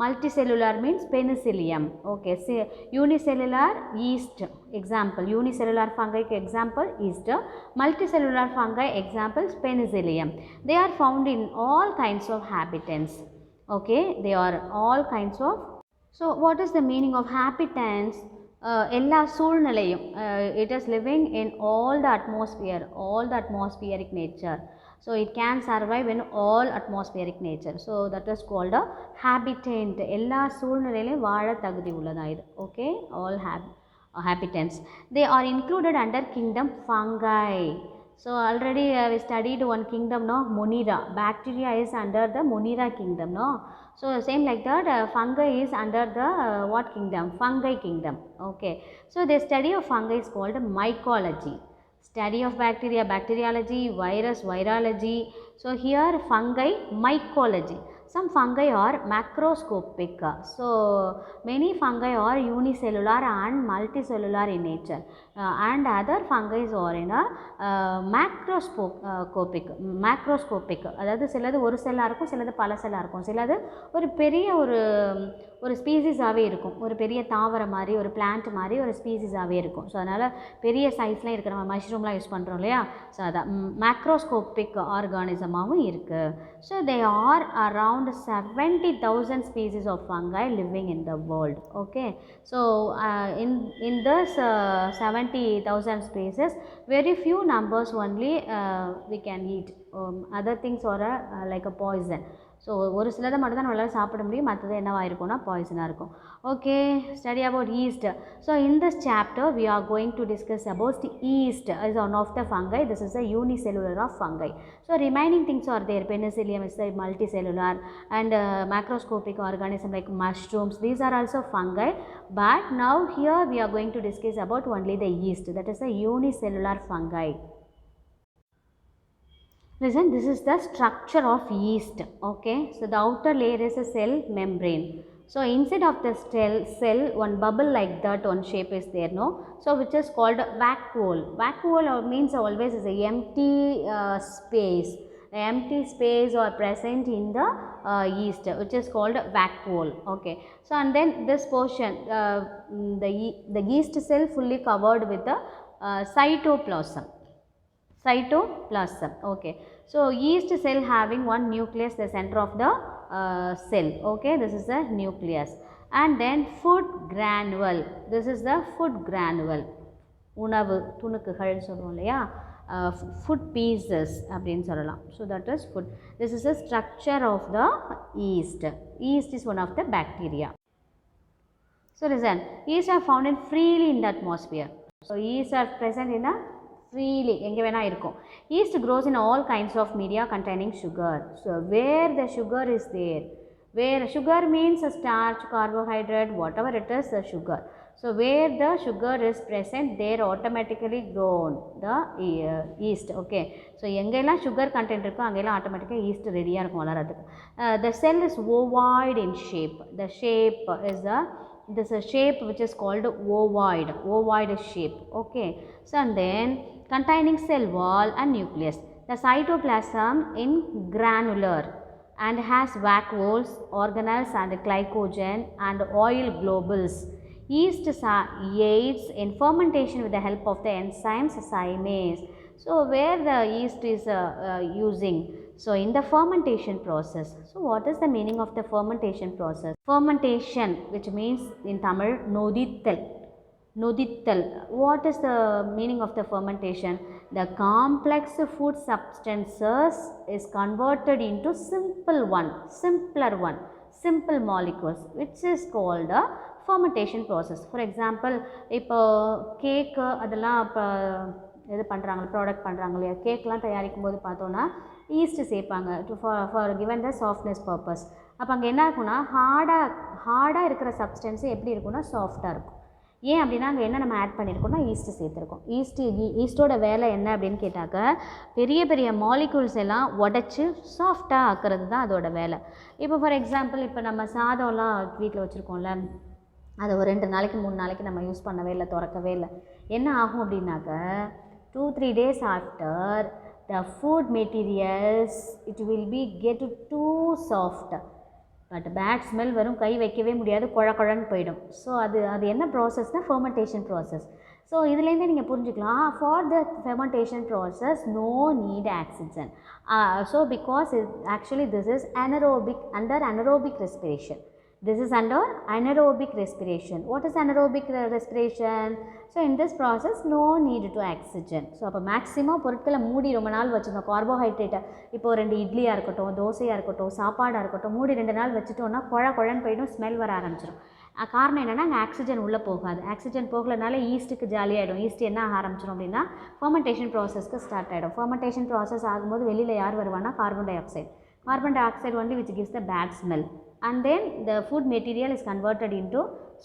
Multicellular means penicillium. Okay, so unicellular yeast, example unicellular fungi example yeast. Multicellular fungi examples penicillium. They are found in all kinds of habitats. Okay, they are all kinds of. So what is the meaning of habitants? எல்லா சூழ்நிலையும், it is living in all the atmospheric nature. So it can survive in all atmospheric nature. So that is called a habitant. எல்லா சூழ்நிலையிலும் வாழ தகுதி உள்ளதா இது. Okay, all habitants. They are included under kingdom fungi. So already we studied one kingdom, no, Monera. Bacteria is under the Monera kingdom, no. So same like that, fungi is under the what kingdom? Fungi kingdom. Okay, so the study of fungi is called mycology. Study of bacteria, bacteriology, virus, virology. So here fungi, mycology. Some fungi are macroscopic. So many fungi are unicellular and multicellular in nature, and other fungi are in a macroscopic. அதாவது சிலது ஒரு செல்லாக இருக்கும், சிலது பல செல்லாக இருக்கும், சிலது ஒரு பெரிய ஒரு ஸ்பீசிஸாகவே இருக்கும், ஒரு பெரிய தாவரம் மாதிரி, ஒரு பிளான்ட் மாதிரி ஒரு ஸ்பீசிஸாகவே இருக்கும். ஸோ அதனால் பெரிய சைஸ்லாம் இருக்கிற நம்ம மஷ்ரூம்லாம் யூஸ் பண்ணுறோம் இல்லையா, ஸோ அதான் மேக்ரோஸ்கோபிக் ஆர்கானிசமாகவும் இருக்குது. So they are around 70,000 species of fungi living in the world. Okay, so in this 70,000 species, very few numbers only we can eat. Other things are like a poison. So ஒரு சிலதை மட்டும் தான் நம்மளால் சாப்பிட முடியும், மற்றது என்னவாக இருக்கும்னா பாய்சனாக இருக்கும். Okay, study about yeast. So in this chapter we are going to discuss about yeast is one of the fungi. This is the unicellular of fungi. So remaining things are there. Penicillium is the multicellular and macroscopic organism like mushrooms, these are also fungi. But now here we are going to discuss about only the yeast, that is the unicellular fungi. Listen, this is the structure of yeast. Okay, so the outer layer is a cell membrane. So inside of the cell one bubble like that, one shape is there, no, so which is called vacuole. Vacuole means always is a empty space. The empty space are present in the yeast, which is called vacuole. Okay, so and then this portion, the yeast cell fully covered with the cytoplasm. Okay, So yeast cell having one nucleus, the center of the cell. Okay, this is the nucleus. And then food granule. This is the food granule. உணவு துணுக்குகள் சொல்லுவோம் இல்லையா, food pieces அப்படின்னு சொல்லலாம். So that is food. This is the structure of the yeast. Yeast is one of the bacteria. So listen, yeast are found in freely in the atmosphere. So yeast are present in a freely, எங்கே வேணால் இருக்கும். Yeast grows in all kinds of media containing sugar. So where the sugar is there, where sugar means a starch, carbohydrate, whatever it is, the sugar. So where the sugar is present, there automatically grown the yeast. Okay. So எங்கெல்லாம் sugar content இருக்கோ அங்கெல்லாம் ஆட்டோமேட்டிக்காக yeast ரெடியாக இருக்கும் வளரதுக்கு. The cell is ovoid in shape. The shape is this is a shape which is called ovoid shape. Okay. So and then containing cell wall and nucleus. The cytoplasm in granular and has vacuoles, organelles and glycogen and oil globules. Yeast aids in fermentation with the help of the enzymes zymase. So where the yeast is using? So in the fermentation process. So what is the meaning of the fermentation process? Fermentation, which means in Tamil nodithal. Nodithal. What is the meaning of the fermentation? The complex food substances is converted into simpler one, simple molecules, which is called a fermentation process. For example, இப்போ cake அதெல்லாம் இப்போ இது பண்ணுறாங்க, product பண்ணுறாங்க இல்லையா, கேக்லாம் தயாரிக்கும் போது பார்த்தோன்னா ஈஸ்ட் சேர்ப்பாங்க for given the softness purpose. அப்போ அங்கே என்ன இருக்குன்னா ஹார்டாக இருக்கிற சப்ஸ்டன்ஸு எப்படி இருக்குன்னா சாஃப்டாக இருக்கும். ஏன் அப்படின்னா அங்கே என்ன நம்ம ஆட் பண்ணியிருக்கோம்னா ஈஸ்ட்டு சேர்த்துருக்கோம். ஈஸ்ட்டோட வேலை என்ன அப்படின்னு கேட்டாக்க பெரிய பெரிய மாலிகூல்ஸ் எல்லாம் உடச்சி சாஃப்டாக ஆக்கிறது தான் அதோட வேலை. இப்போ ஃபார் எக்ஸாம்பிள் இப்போ நம்ம சாதம்லாம் வீட்டில் வச்சுருக்கோம்ல, அதை ஒரு 2 நாளைக்கு 3 நாளைக்கு நம்ம யூஸ் பண்ணவே இல்லை, திறக்கவே இல்லை. என்ன ஆகும் அப்படின்னாக்க 2-3 days after the food materials it will be get too soft, but bad smell வரும், கை வைக்கவே முடியாது, குழன்னு போயிடும். ஸோ அது என்ன ப்ராசஸ்னால் ஃபெர்மெண்டேஷன் ப்ராசஸ். ஸோ இதுலேருந்தே நீங்கள் புரிஞ்சுக்கலாம், for the fermentation process no need oxygen. So because actually this is under anaerobic respiration. This is under anaerobic respiration. What is anaerobic respiration? So in this process no need to oxygen. So அப்போ maximum பொருட்களை மூடி ரொம்ப நாள் வச்சுருந்தோம். கார்போஹைட்ரேட்டை இப்போ 2 இட்லியாக இருக்கட்டும், தோசையாக இருக்கட்டும், சாப்பாடாக இருக்கட்டும், மூடி 2 நாள் வச்சுட்டோன்னா குழன்னு போயிடும், ஸ்மெல் வர ஆரம்பிச்சிடும். காரணம் என்னென்னா அங்கே ஆக்சிஜன் உள்ளே போகாது. ஆக்சிஜன் போகலனால ஈஸ்ட்டுக்கு ஜாலியாகிடும். ஈஸ்ட் என்ன ஆக ஆரம்பிச்சிடும் அப்படின்னா ஃபெர்மெண்டேஷன் ப்ராசஸ்க்கு ஸ்டார்ட் ஆகிடும். ஃபெர்மெண்டேஷன் ப்ராசஸ் ஆகும்போது வெளியில் யார் வருவான்னா carbon dioxide only which gives the bad smell, and then the food material is converted into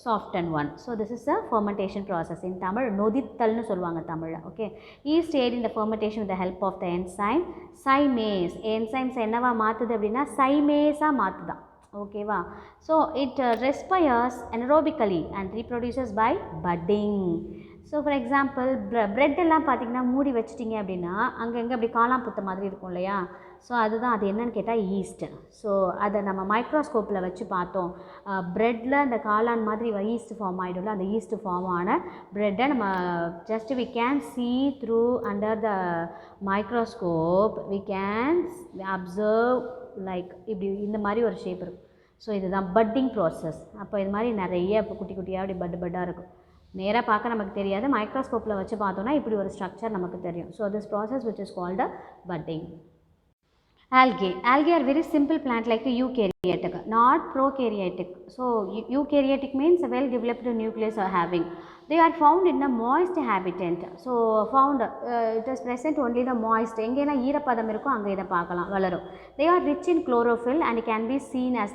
softened one. So this is a fermentation process. In Tamil nodithalnu solvaanga Tamil. Okay, yeast aid in the fermentation with the help of the enzyme zymase. Enzymes என்னவா மாத்துது அப்படின்னா zymase மாத்துதா. ஓகேவா. So it respires anaerobically and reproduces by budding. So for example bread எல்லாம் பார்த்திங்கன்னா மூடி வச்சிட்டிங்க அப்படின்னா அங்கங்கே அப்படி காளான் புத்த மாதிரி இருக்கும் இல்லையா. ஸோ அதுதான் அது என்னன்னு கேட்டால் ஈஸ்ட்டு. ஸோ அதை நம்ம மைக்ரோஸ்கோப்பில் வச்சு பார்த்தோம். ப்ரெட்டில் அந்த காளான் மாதிரி ஈஸ்ட் ஃபார்ம் ஆகிடும்ல, அந்த ஈஸ்ட் ஃபார்ம் ஆன ப்ரெட்டை நம்ம just we can see through under the microscope, we can observe like இப்படி இந்த மாதிரி ஒரு ஷேப் இருக்கும். ஸோ இதுதான் பட்டிங் ப்ராசஸ். அப்போ இது மாதிரி நிறைய இப்போ குட்டி குட்டியாக அப்படி பட்டாக இருக்கும். நேராக பார்க்க நமக்கு தெரியாது, மைக்ரோஸ்கோப்பில் வச்சு பார்த்தோன்னா இப்படி ஒரு ஸ்ட்ரக்சர் நமக்கு தெரியும். So this process which is called budding. Algae are very simple plant like eukaryotic, not prokaryotic. So eukaryotic means a well developed nucleus are having. They are found in a moist habitat. So found it is present only the moist. எங்கேனா ஈரப்பதம் இருக்கும் அங்கே இதை பார்க்கலாம் வளரும். They are rich in chlorophyll and can be seen as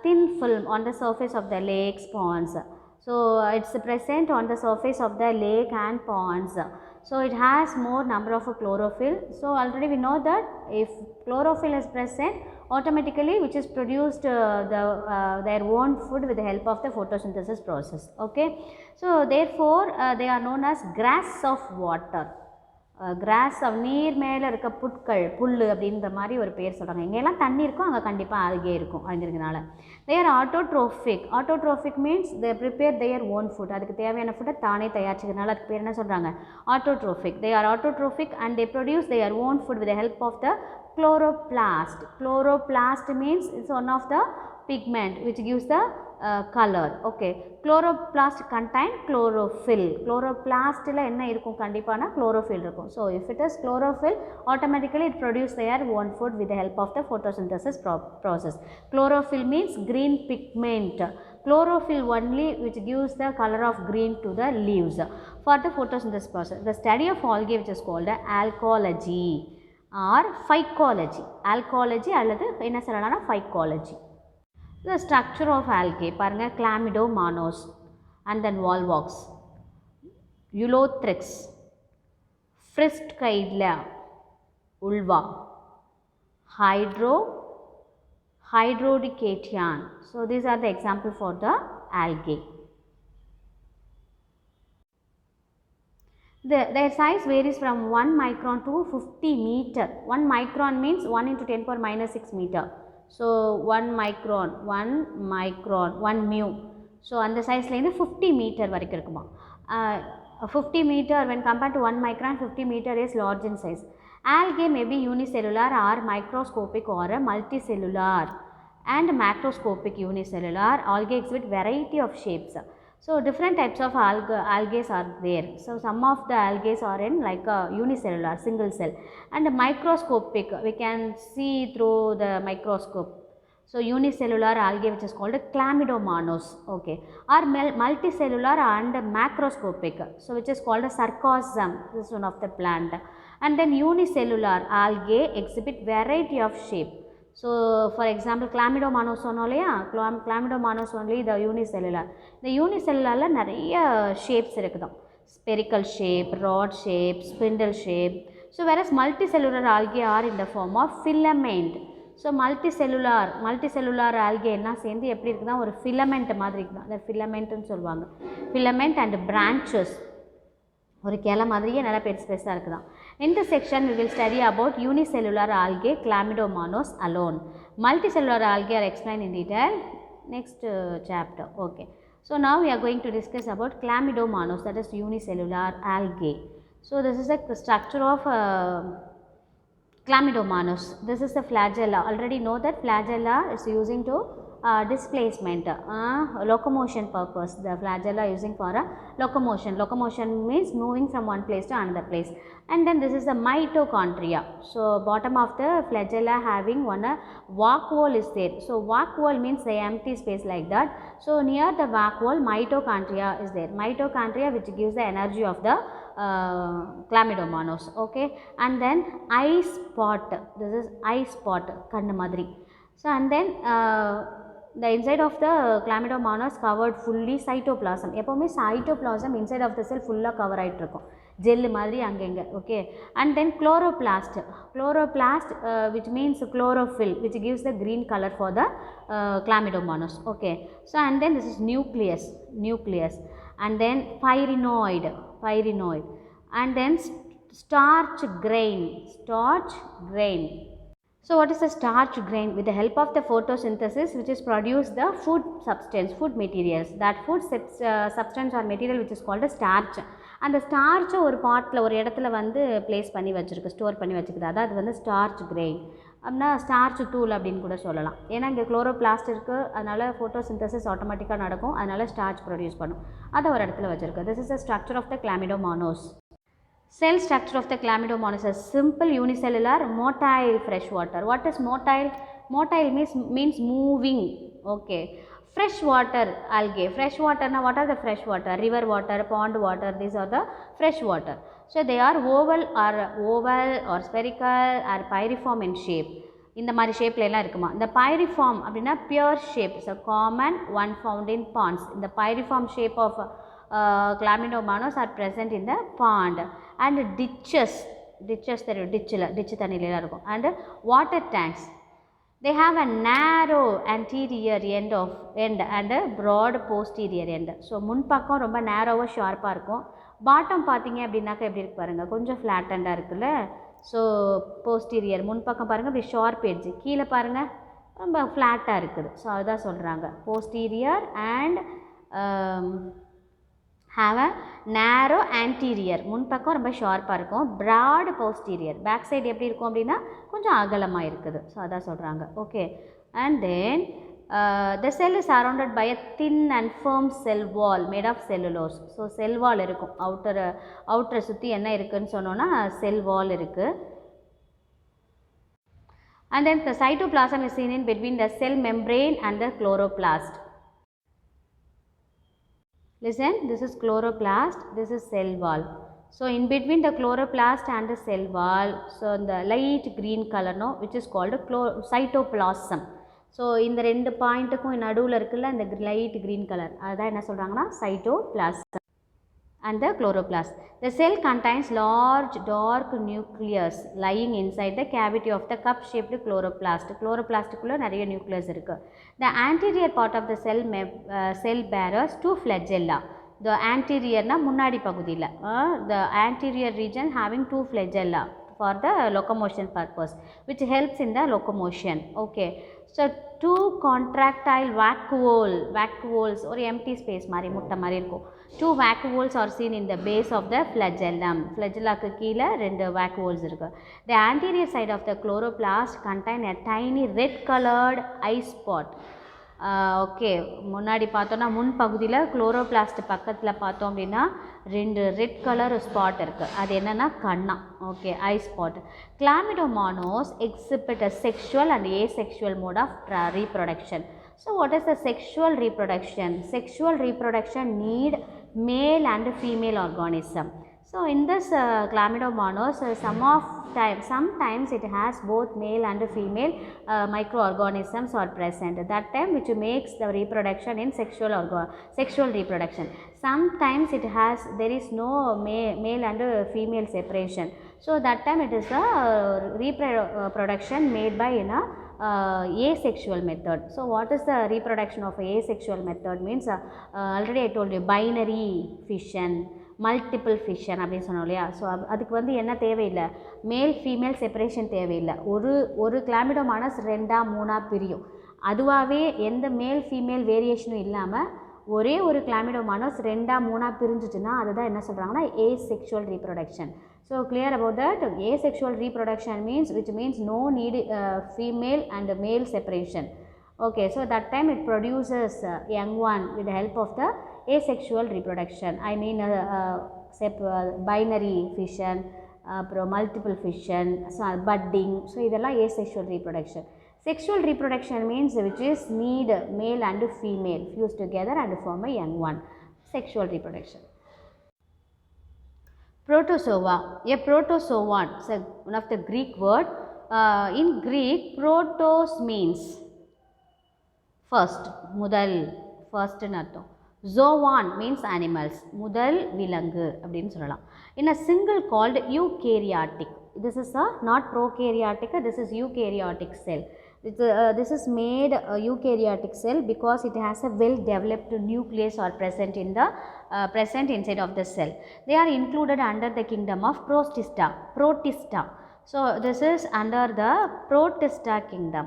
thin film on the surface of the lakes, ponds. So it's present on the surface of the lake and ponds. So it has more number of chlorophyll. So already we know that if chlorophyll is present, automatically which is produced their own food with the help of the photosynthesis process. Okay. So therefore they are known as grass of water. Cross நீர் மேலே இருக்க புல் அப்படின்ற மாதிரி ஒரு பேர் சொல்கிறாங்க. எங்கெல்லாம் தண்ணி இருக்கும் அங்கே கண்டிப்பாக ஆல்கே இருக்கும் அப்படிங்கிறதுனால. they are autotrophic means they prepare their own food. அதுக்கு தேவையான ஃபுட்டை தானே தயாரிச்சுக்கிறதுனால அதுக்கு பேர் என்ன சொல்கிறாங்க, autotrophic. they are autotrophic and they produce their own food with the help of the chloroplast means it's one of the pigment which gives the color. okay, chloroplast contain chlorophyll. chloroplast la enna irukum kandipa na chlorophyll irukum. so if it is chlorophyll, automatically it produce their own food with the help of the photosynthesis process. chlorophyll means green pigment. chlorophyll only which gives the color of green to the leaves for the photosynthesis process. The study of algae which is called alcology or phycology. alcology அல்லது என்ன சொல்லலாம்னா phycology. The structure of algae பாருங்க, chlamydomonas and then volvox, ulothrix, friskydla, ulva, hydrodication. So these are the example for the algae. Their size varies from 1 micron to 50 meter. 1 micron means 1 into 10 power minus 6 meter. So 1 micron, 1 mu. So அந்த சைஸ்லேருந்து 50 meter வரைக்கும் இருக்குமா. 50 meter when compared to 1 micron, 50 meter is large in size. Algae may be unicellular or microscopic or multicellular and macroscopic. Unicellular algae exhibit variety of shapes. So different types of algae are there. So some of the algae are in like a unicellular, single cell, and microscopic we can see through the microscope. So unicellular algae which is called chlamydomonas, okay, or multicellular and macroscopic, so which is called a sarcasm. This is one of the plant. And then unicellular algae exhibit variety of shape. So for example chlamydomonas சொன்னோலையா, chlamydomonas only the unicellular. இந்த unicellular நிறைய shapes இருக்குதாம். spherical shape, rod shape, spindle shape. So whereas multicellular algae are in the form of filament. So multicellular algae என்ன சேர்ந்து எப்படி இருக்குதா, ஒரு filament மாதிரி இருக்குதா, அந்த filamentன்னு சொல்லுவாங்க. filament and branches, ஒரு கிளை மாதிரியே நல்லா பெருசாக இருக்குதான். In this section we will study about unicellular algae, chlamydomonas alone. Multicellular algae are explained in detail next chapter. okay, so now we are going to discuss about chlamydomonas, that is unicellular algae. So this is the structure of chlamydomonas. This is the flagella. Already know that flagella is using to displacement, locomotion purpose. The flagella using for a locomotion means moving from one place to another place. And then this is the mitochondria. So bottom of the flagella having one vacuole is there. So vacuole means the empty space like that. So near the vacuole mitochondria is there. Mitochondria which gives the energy of the chlamydomonas. okay, and then eye spot. This is eye spot, kannu madri. So and then the inside of the chlamydomonas covered fully cytoplasm. எப்போவுமே cytoplasm inside of the cell ஃபுல்லாக cover ஆகிட்டு இருக்கும், gel மாதிரி அங்கங்கே. okay, and then chloroplast which means chlorophyll which gives the green color for the chlamydomonas. okay, so and then this is nucleus, and then pyrenoid, and then starch grain. So what is the starch grain? With the help of the photosynthesis which is produce the food materials. That food substance or material which is called a starch. அந்த starch ஒரு பாட்டில் ஒரு இடத்துல வந்து place பண்ணி வச்சுருக்கு, store பண்ணி வச்சுக்குது, அதான் அது வந்து starch grain. அப்படின்னா ஸ்டார்ச் தூள் அப்படின்னு கூட சொல்லலாம். ஏன்னா இங்கே குளோரோபிளாஸ்ட் இருக்குது, அதனால் ஃபோட்டோசிந்தசிஸ் ஆட்டோமேட்டிக்காக நடக்கும், அதனால் ஸ்டார்ச் ப்ரொடியூஸ் பண்ணும், அதை ஒரு இடத்துல வச்சுருக்கு. This is the structure of the chlamydomonas. Cell structure of the chlamydomonas is simple unicellular motile freshwater. What is motile? Motile means moving. okay, freshwater algae. Freshwater, now what are the freshwater? River water, pond water, these are the freshwater. So they are oval or spherical or pyriform in shape. இந்த மாதிரி ஷேப்பில் எல்லாம் இருக்குமா. இந்த pyriform அப்படின்னா pure shape, so common one found in ponds. இந்த pyriform shape of chlamydomonas are present in the pond and ditches தெரியும், ditch தண்ணியிலாம் இருக்கும், and water tanks. They have a narrow anterior end and a broad posterior end. So முன்பக்கம் ரொம்ப நேரோவாக ஷார்ப்பாக இருக்கும், bottom பார்த்தீங்க அப்படின்னாக்கா எப்படி இருக்கு பாருங்கள், கொஞ்சம் ஃப்ளாட்டண்டாக இருக்குல்ல. ஸோ போஸ்டீரியர் முன்பக்கம் பாருங்கள் அப்படி ஷார்ப் எட்ஜ், கீழே பாருங்கள் ரொம்ப ஃப்ளாட்டாக இருக்குது. ஸோ அதுதான் சொல்கிறாங்க posterior and have a narrow anterior, முன்பக்கம் ரொம்ப ஷார்ப்பாக இருக்கும். broad posterior, பேக் சைடு எப்படி இருக்கும் அப்படின்னா கொஞ்சம் அகலமாக இருக்குது. ஸோ அதான் சொல்கிறாங்க. Okay, and then the cell is surrounded by a thin and firm cell wall made of cellulose. So cell wall இருக்கும், அவுட்டரை சுற்றி என்ன இருக்குதுன்னு சொன்னோன்னா செல் வால் இருக்குது. And then the cytoplasm is seen in between the cell membrane and the chloroplast. Listen, this is chloroplast, this is cell wall. So in between the chloroplast and the cell wall, so the light green color, no, which is called cytoplasm. So இந்த ரெண்டு பாயிண்ட்டுக்கும் நடுவில் இருக்குல்ல இந்த light green color, அதுதான் என்ன சொல்கிறாங்கன்னா cytoplasm and the chloroplast. The cell contains large dark nucleus lying inside the cavity of the cup shaped chloroplast. Chloroplastக்குள்ள நிறைய nucleus இருக்கு. The anterior part of the cell bears two flagella. The anterior na முன்னாடி பகுதியில், the anterior region having two flagella for the locomotion purpose, which helps in the locomotion. Okay, so two contractile vacuoles or empty space மாதிரி முட்டை மாதிரி இருக்கும். Two vacuoles are seen in the base of the flagellum. Flagellaக்கு கீழே ரெண்டு vacuoles இருக்கு. The anterior side of the chloroplast contain a tiny red colored eye spot. Okay, முன்னாடி பார்த்தோன்னா முன் பகுதியில் குளோரோபிளாஸ்ட் பக்கத்தில் பார்த்தோம் அப்படின்னா ரெண்டு ரெட் கலர் ஸ்பாட் இருக்குது. அது என்னென்னா கண்ணா. Okay, eye spot. Chlamydomonas exhibit a sexual and asexual mode of reproduction. So what is the sexual reproduction? Sexual reproduction need male and female organism. So in this chlamydomonas, sometimes it has both male and female microorganisms are present. That time which makes the reproduction in sexual reproduction. Sometimes there is no male and female separation. So that time it is a reproduction made by asexual method. So what is the reproduction of asexual method means? Already I told you binary fission, multiple fission அப்படின்னு சொன்னோம் இல்லையா. So அதுக்கு வந்து என்ன தேவையில்லை, male female separation தேவையில்லை. ஒரு கிளாமிடோமானஸ் 2 3 பிரியும். அதுவாகவே எந்த மேல் ஃபீமேல் வேரியேஷனும் இல்லாமல் ஒரே ஒரு கிளாமிடோமானஸ் 2 3 பிரிஞ்சிச்சுன்னா அதுதான் என்ன சொல்கிறாங்கன்னா asexual reproduction. So clear about that. Asexual reproduction which means no need female and male separation. Okay, so that time it produces young one with the help of the asexual reproduction. I mean binary fission, multiple fission, so budding. So இதெல்லாம் asexual reproduction. Sexual reproduction means which is need male and female fuse together and form a young one. Sexual reproduction. Protozoa. A protozoan is one of the Greek word. In Greek, protos means first, முதல், first ன்னு அர்த்தம். Zoan means animals, முதல் விலங்கு அப்படின்னு சொல்லலாம். In a single called eukaryotic. This is not prokaryotic, this is eukaryotic cell. This is made a eukaryotic cell because it has a well developed nucleus or present inside of the cell. They are included under the kingdom of Protista. So this is under the Protista kingdom.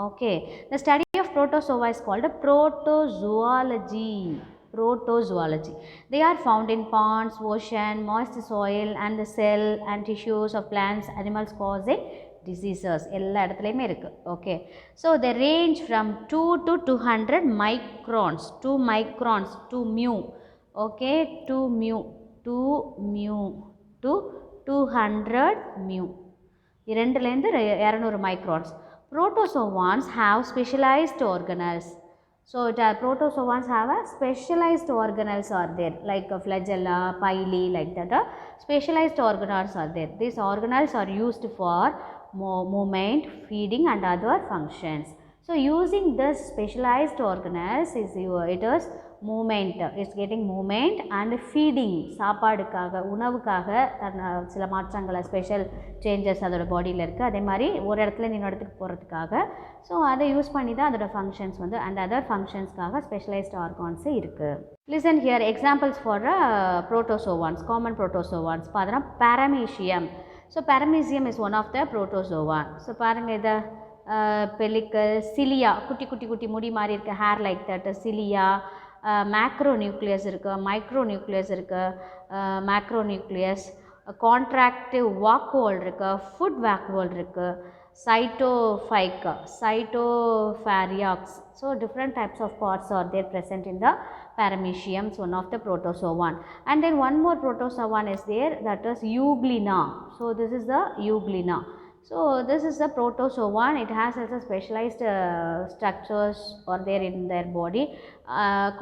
Okay, the study of protozoa is called protozoology. They are found in ponds, ocean, moist soil and the cell and tissues of plants, animals causing diseases. எல்லா இடத்துலையுமே இருக்குது. Okay, so they range from 2 to 200 microns, 2 microns to mu. Okay, 2 mu to 200 mu. 2லேருந்து 200 microns. Protozoans have specialized organelles. So protozoans have a specialized organelles are there, like flagella, pili, like that. Specialized organelles are there. These organelles are used for movement, feeding and other functions. So using this specialized organelles it is movement, it's getting movement and feeding, சாப்பாடுக்காக உணவுக்காக சில மாற்றங்களை special changes அதோட பாடியில் இருக்குது. அதே மாதிரி ஒரு இடத்துல இன்னொரு இடத்துக்கு போகிறதுக்காக ஸோ அதை யூஸ் பண்ணி தான் அதோட ஃபங்க்ஷன்ஸ் வந்து அண்ட் அதர் ஃபங்க்ஷன்ஸ்க்காக ஸ்பெஷலைஸ்ட் ஆர்கான்ஸு இருக்குது. Listen here examples for protozoans, common protozoans பார்த்தோன்னா paramecium. So paramecium is one of the protozoan. So பாருங்கள் இதை பெலிக்கல், சிலியா, குட்டி குட்டி குட்டி முடி மாதிரி இருக்க hair like that, cilia, macro nucleus இருக்குது, மைக்ரோ நியூக்ளியஸ் இருக்குது, மேக்ரோ நியூக்ளியஸ், கான்ட்ராக்டிவ் வாக்குவோல் இருக்குது, ஃபுட் வாக்குவோல் இருக்குது, cytophyte, cytopharynx. So different types of parts are there present in the paramecium, one of the protozoan. And then one more protozoan is there, that is euglena. So this is the euglena. So this is the protozoan. It has also specialized structures are there in their body.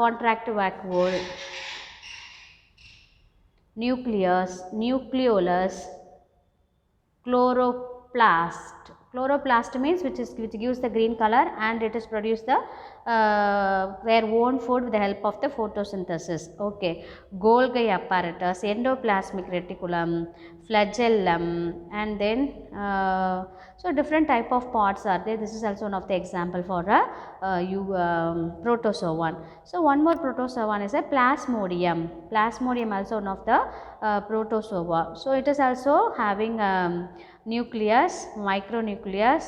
Contractive vacuole, nucleus, nucleolus, chloroplast. Chloroplast means which gives the green color and it is produce the their own food with the help of the photosynthesis. Okay. Golgi apparatus, endoplasmic reticulum, flagellum, and then so different type of parts are there. This is also one of the example for a protozoan. So one more protozoan is a plasmodium. Plasmodium also one of the protozoa. So it is also having nucleus, micronucleus,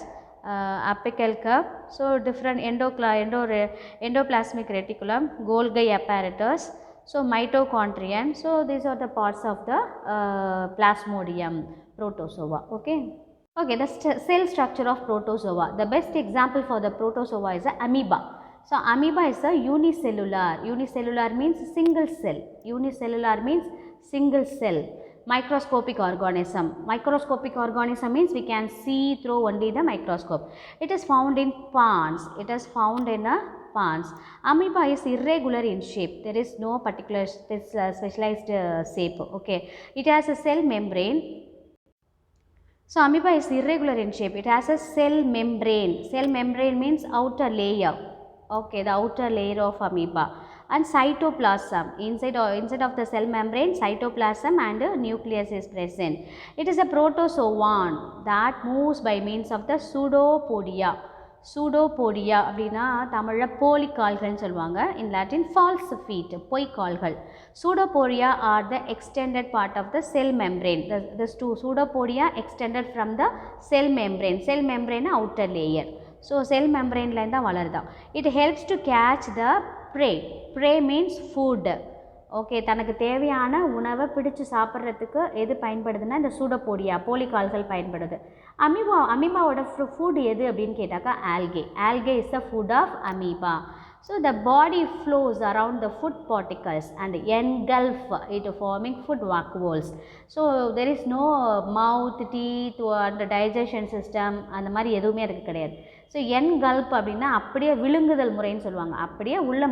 apical cup, so different endoplasmic reticulum, Golgi apparatus, so mitochondrion. So these are the parts of the plasmodium protozoa. Okay. Okay, the cell structure of protozoa. The best example for the protozoa is the amoeba. So amoeba is a unicellular. Unicellular means single cell. Unicellular means single cell. Microscopic organism. Microscopic organism means we can see through only the microscope. It is found in ponds. It is found in ponds. Amoeba is irregular in shape. There is no particular specialized shape. Okay. It has a cell membrane. So amoeba is irregular in shape. It has a cell membrane. Cell membrane means outer layer. Okay, the outer layer of amoeba. And cytoplasm, inside of the cell membrane, cytoplasm and nucleus is present. It is a protozoan that moves by means of the pseudopodia. Pseudopodia அப்படினா தமிழ்ல போலி கால்கள்னு சொல்வாங்க. In Latin false feet, பொய் கால்கள். Pseudopodia are the extended part of the cell membrane. The pseudopodia extended from the cell membrane. Cell membrane outer layer. So cell membrane ல இருந்தா வளருதா. It helps to catch the prey. Prey means food. Okay, தனக்கு தேவையான உணவை பிடிச்சு சாப்பிட்றதுக்கு எது பயன்படுதுன்னா இந்த pseudopodia போலிகால்கள் பயன்படுது. அமீபாவோட ஃபுட் எது அப்படின்னு கேட்டாக்கா algae. Algae is the food of amoeba. So the body flows around the food particles and engulf it, forming food vacuoles. So there is no mouth, teeth and digestion system அந்த மாதிரி எதுவுமே அதுக்கு கிடையாது. So engulf அப்படின்னா அப்படியே விழுங்குதல் முறைன்னு சொல்லுவாங்க. அப்படியே உள்ள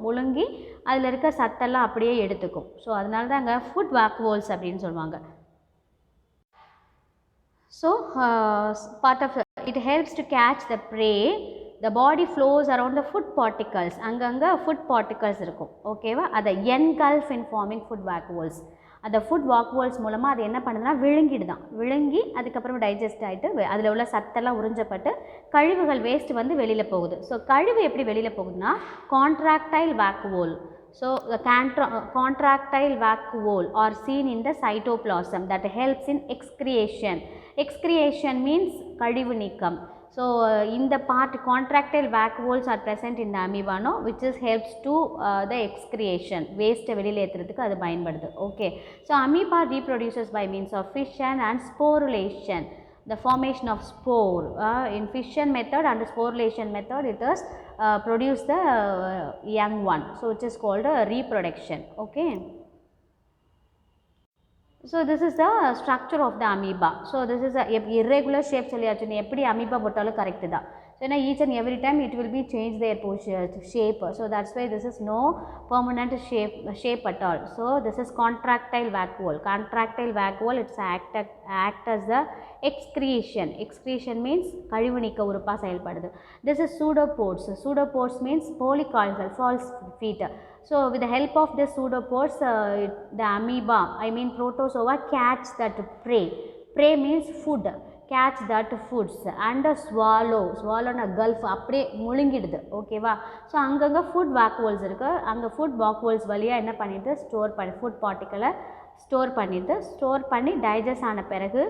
முழுங்கி அதில் இருக்க சத்தெல்லாம் அப்படியே எடுத்துக்கும். ஸோ அதனால தான் அங்கே ஃபுட் vacuoles அப்படின்னு சொல்லுவாங்க. So part of it helps to catch the prey. The body flows around the food particles. அங்கங்கே food particles இருக்கும். ஓகேவா, அதை engulf in forming food vacuoles. அந்த ஃபுட் வாக்குவோல்ஸ் மூலமாக அது என்ன பண்ணுதுன்னா விழுங்கி அதுக்கப்புறம் டைஜஸ்ட் ஆகிட்டு அதில் உள்ள சத்தெல்லாம் உறிஞ்சப்பட்டு கழிவுகள் வேஸ்ட் வந்து வெளியில் போகுது. ஸோ கழிவு எப்படி வெளியில் போகுதுன்னா contractile வாக்குவோல். So the contractile vacuole are seen in the cytoplasm that helps in excretion. Excretion means கழிவு நீக்கம். So in the part contractile vacuoles are present in the amoeba, no, which is helps to the excretion, waste வெளியில ஏத்துறதுக்கு அது பயன்படுது. Okay, so amoeba reproduces by means of fission and sporulation, the formation of spore. In fission method and sporulation method it is produce the young one, so it is called reproduction. Okay, so this is the structure of the amoeba. So this is a irregular shape சொல்லியாச்சு. நீ எப்படி amoeba போட்டாலும் correct தான். So So now each and every time it will be change their shape. So that's why this is no permanent shape at all. So this is contractile vacuole. Contractile vacuole, it's act as the excretion. Excretion means கழிவு நீக்க உறுப்பா செயல்படுது. This is pseudopods. Pseudopods means polycoidal, false feet. So with the help of the pseudopods, the amoeba, I mean protozoa, catch that prey. Prey means food. Catch that foods and swallow na gulf அப்படியே முழுங்கிடுது. ஓகேவா? So அங்கங்கே food vacuoles இருக்குது. அங்கே food vacuoles வழியாக என்ன பண்ணிட்டு store பண்ணி food பார்ட்டிக்கலை store பண்ணி டைஜஸ்ட் ஆன பிறகு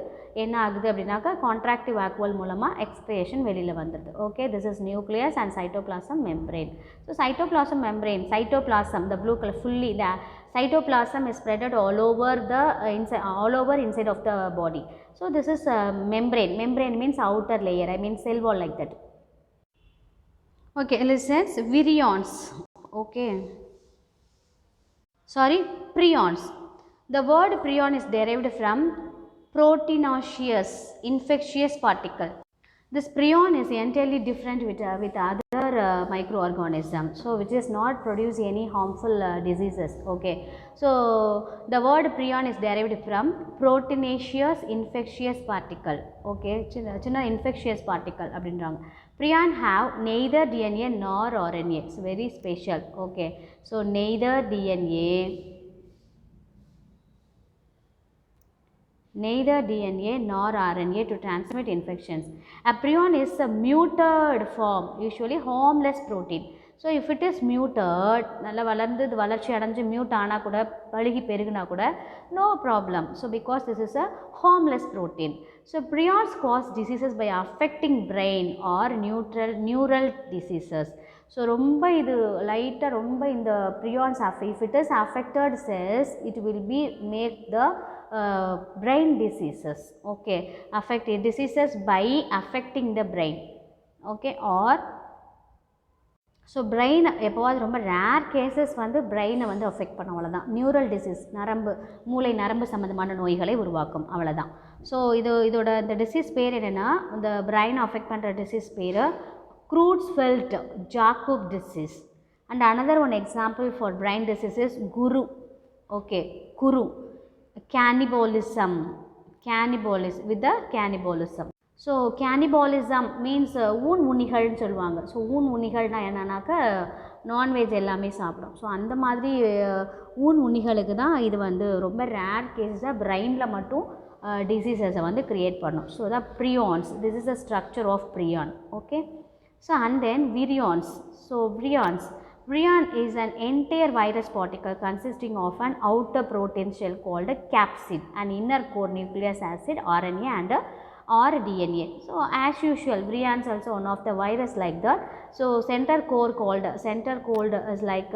என்ன ஆகுது அப்படின்னாக்கா கான்ட்ராக்டிவ் vacuole மூலமாக எக்ஸ்கிரியேஷன் வெளியில் வந்துடுது. Okay, this is nucleus and cytoplasm membrane. So cytoplasm membrane, cytoplasm the blue color fully, the cytoplasm is spreaded all over inside of the body. So this is membrane. Membrane means outer layer, I mean cell wall like that. Okay, listen, virions. Okay, sorry, prions. The word prion is derived from proteinaceous infectious particle. This prion is entirely different with other microorganisms, so which is not produce any harmful diseases. Okay, so the word prion is derived from proteinaceous infectious particle. Okay, chinna infectious particle அப்படின்றாங்க. Prion have neither DNA nor RNA. It's very special. Okay, so neither DNA nor RNA to transmit infections. A prion is a muted form, usually harmless protein. So if it is muted, நல்லா வளர்ந்து வளர்ச்சி அடைஞ்சு mute ஆனால் கூட பழுகி பெருகுனா கூட no problem. So because this is a harmless protein. So prions cause diseases by affecting brain or neural diseases. So ரொம்ப இது லைட்டாக ரொம்ப இந்த prions if it is affected cells, it will be make the brain diseases. Okay, affected diseases by affecting the brain. Okay, or so brain எப்போவாது ரொம்ப rare cases வந்து பிரெயினை வந்து affect பண்ண, அவ்வளோதான். நியூரல் டிசீஸ், மூளை நரம்பு சம்மந்தமான நோய்களை உருவாக்கும், அவ்வளோதான். ஸோ இதோட இந்த டிசீஸ் பேர் என்னென்னா, இந்த பிரெயினை அஃபெக்ட் பண்ணுற டிசீஸ் பேர் Creutzfeldt Jakob disease. And another one example for brain disease is kuru. Okay, kuru. Cannibalism with the cannibalism. So cannibalism means ஊன் உண்ணிகள்னு சொல்லுவாங்க. ஸோ ஊன் உண்ணிகள்னா என்னன்னாக்கா நான்வெஜ் எல்லாமே சாப்பிடும். ஸோ அந்த மாதிரி ஊன் உண்ணிகளுக்கு தான் இது வந்து ரொம்ப ரேர் கேஸஸாக பிரெயினில் மட்டும் டிசீசஸை வந்து க்ரியேட் பண்ணும். So the prions, this is the structure of prion. Okay, so and then virions. So Virion is an entire virus particle consisting of an outer protein shell called a capsid, an inner core nucleic acid, RNA and or DNA. So as usual, virion is also one of the virus like that. So center core is like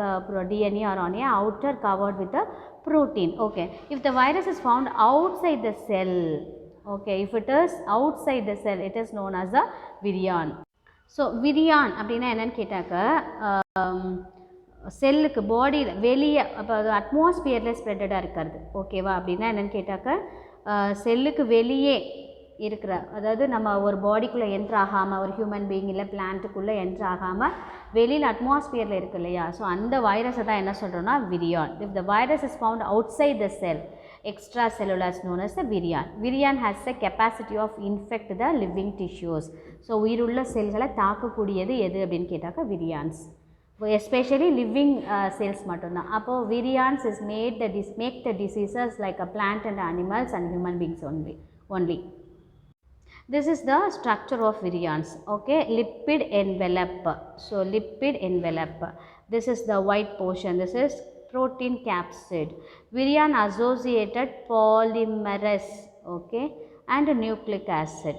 DNA or RNA, outer covered with a protein. Okay, if the virus is found outside the cell, okay, if it is outside the cell, it is known as a virion. So விரியான் அப்படின்னா என்னென்னு கேட்டாக்க, செல்லுக்கு பாடியில் வெளியே, அப்போ அது அட்மாஸ்பியரில் ஸ்ப்ரெட்டடாக இருக்கிறது. ஓகேவா? அப்படின்னா என்னென்னு கேட்டாக்க, செல்லுக்கு வெளியே இருக்கிற, அதாவது நம்ம ஒரு பாடிக்குள்ளே என்ட்ரு ஆகாமல், ஒரு ஹியூமன் பீயிங் இல்லை பிளான்ட்டுக்குள்ளே என்ட்ரு ஆகாமல் வெளியில் அட்மாஸ்பியரில் இருக்குது இல்லையா? ஸோ அந்த வைரஸை தான் என்ன சொல்கிறோன்னா virion. If the virus is found outside the cell, extracellular is known as the virion. Virion has a capacity of infect the living tissues. So உயிருள்ள செல்களை தாக்கக்கூடியது எது அப்படின்னு கேட்டாக்கா virions. எஸ்பெஷலி லிவிங் செல்ஸ் மட்டும்தான். அப்போது virions is make the diseases like a plant and animals and human beings only. This is the structure of virions. Okay, lipid envelope. So lipid envelope. This is the white portion. This is protein capsid. Virion associated polymerase. Okay, and nucleic acid.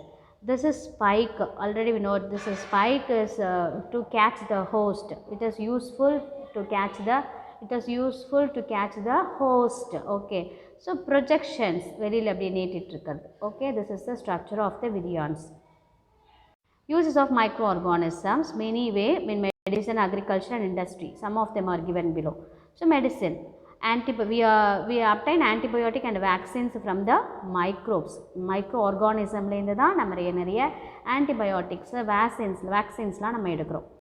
This is spike. Already we know this is spike is to catch the host. It is useful to catch the host. Okay. So projections வெளியில் அப்படியே நீட்டிட்டு இருக்கிறது. Okay, this is the structure of the virions. Uses of microorganisms many way in medicine, agriculture and industry. Some of them are given below. So medicine, we obtain antibiotic and vaccines from the microbes. Microorganism ல இருந்து தான் நம்ம நிறைய antibiotics vaccines நம்ம எடுக்கிறோம்.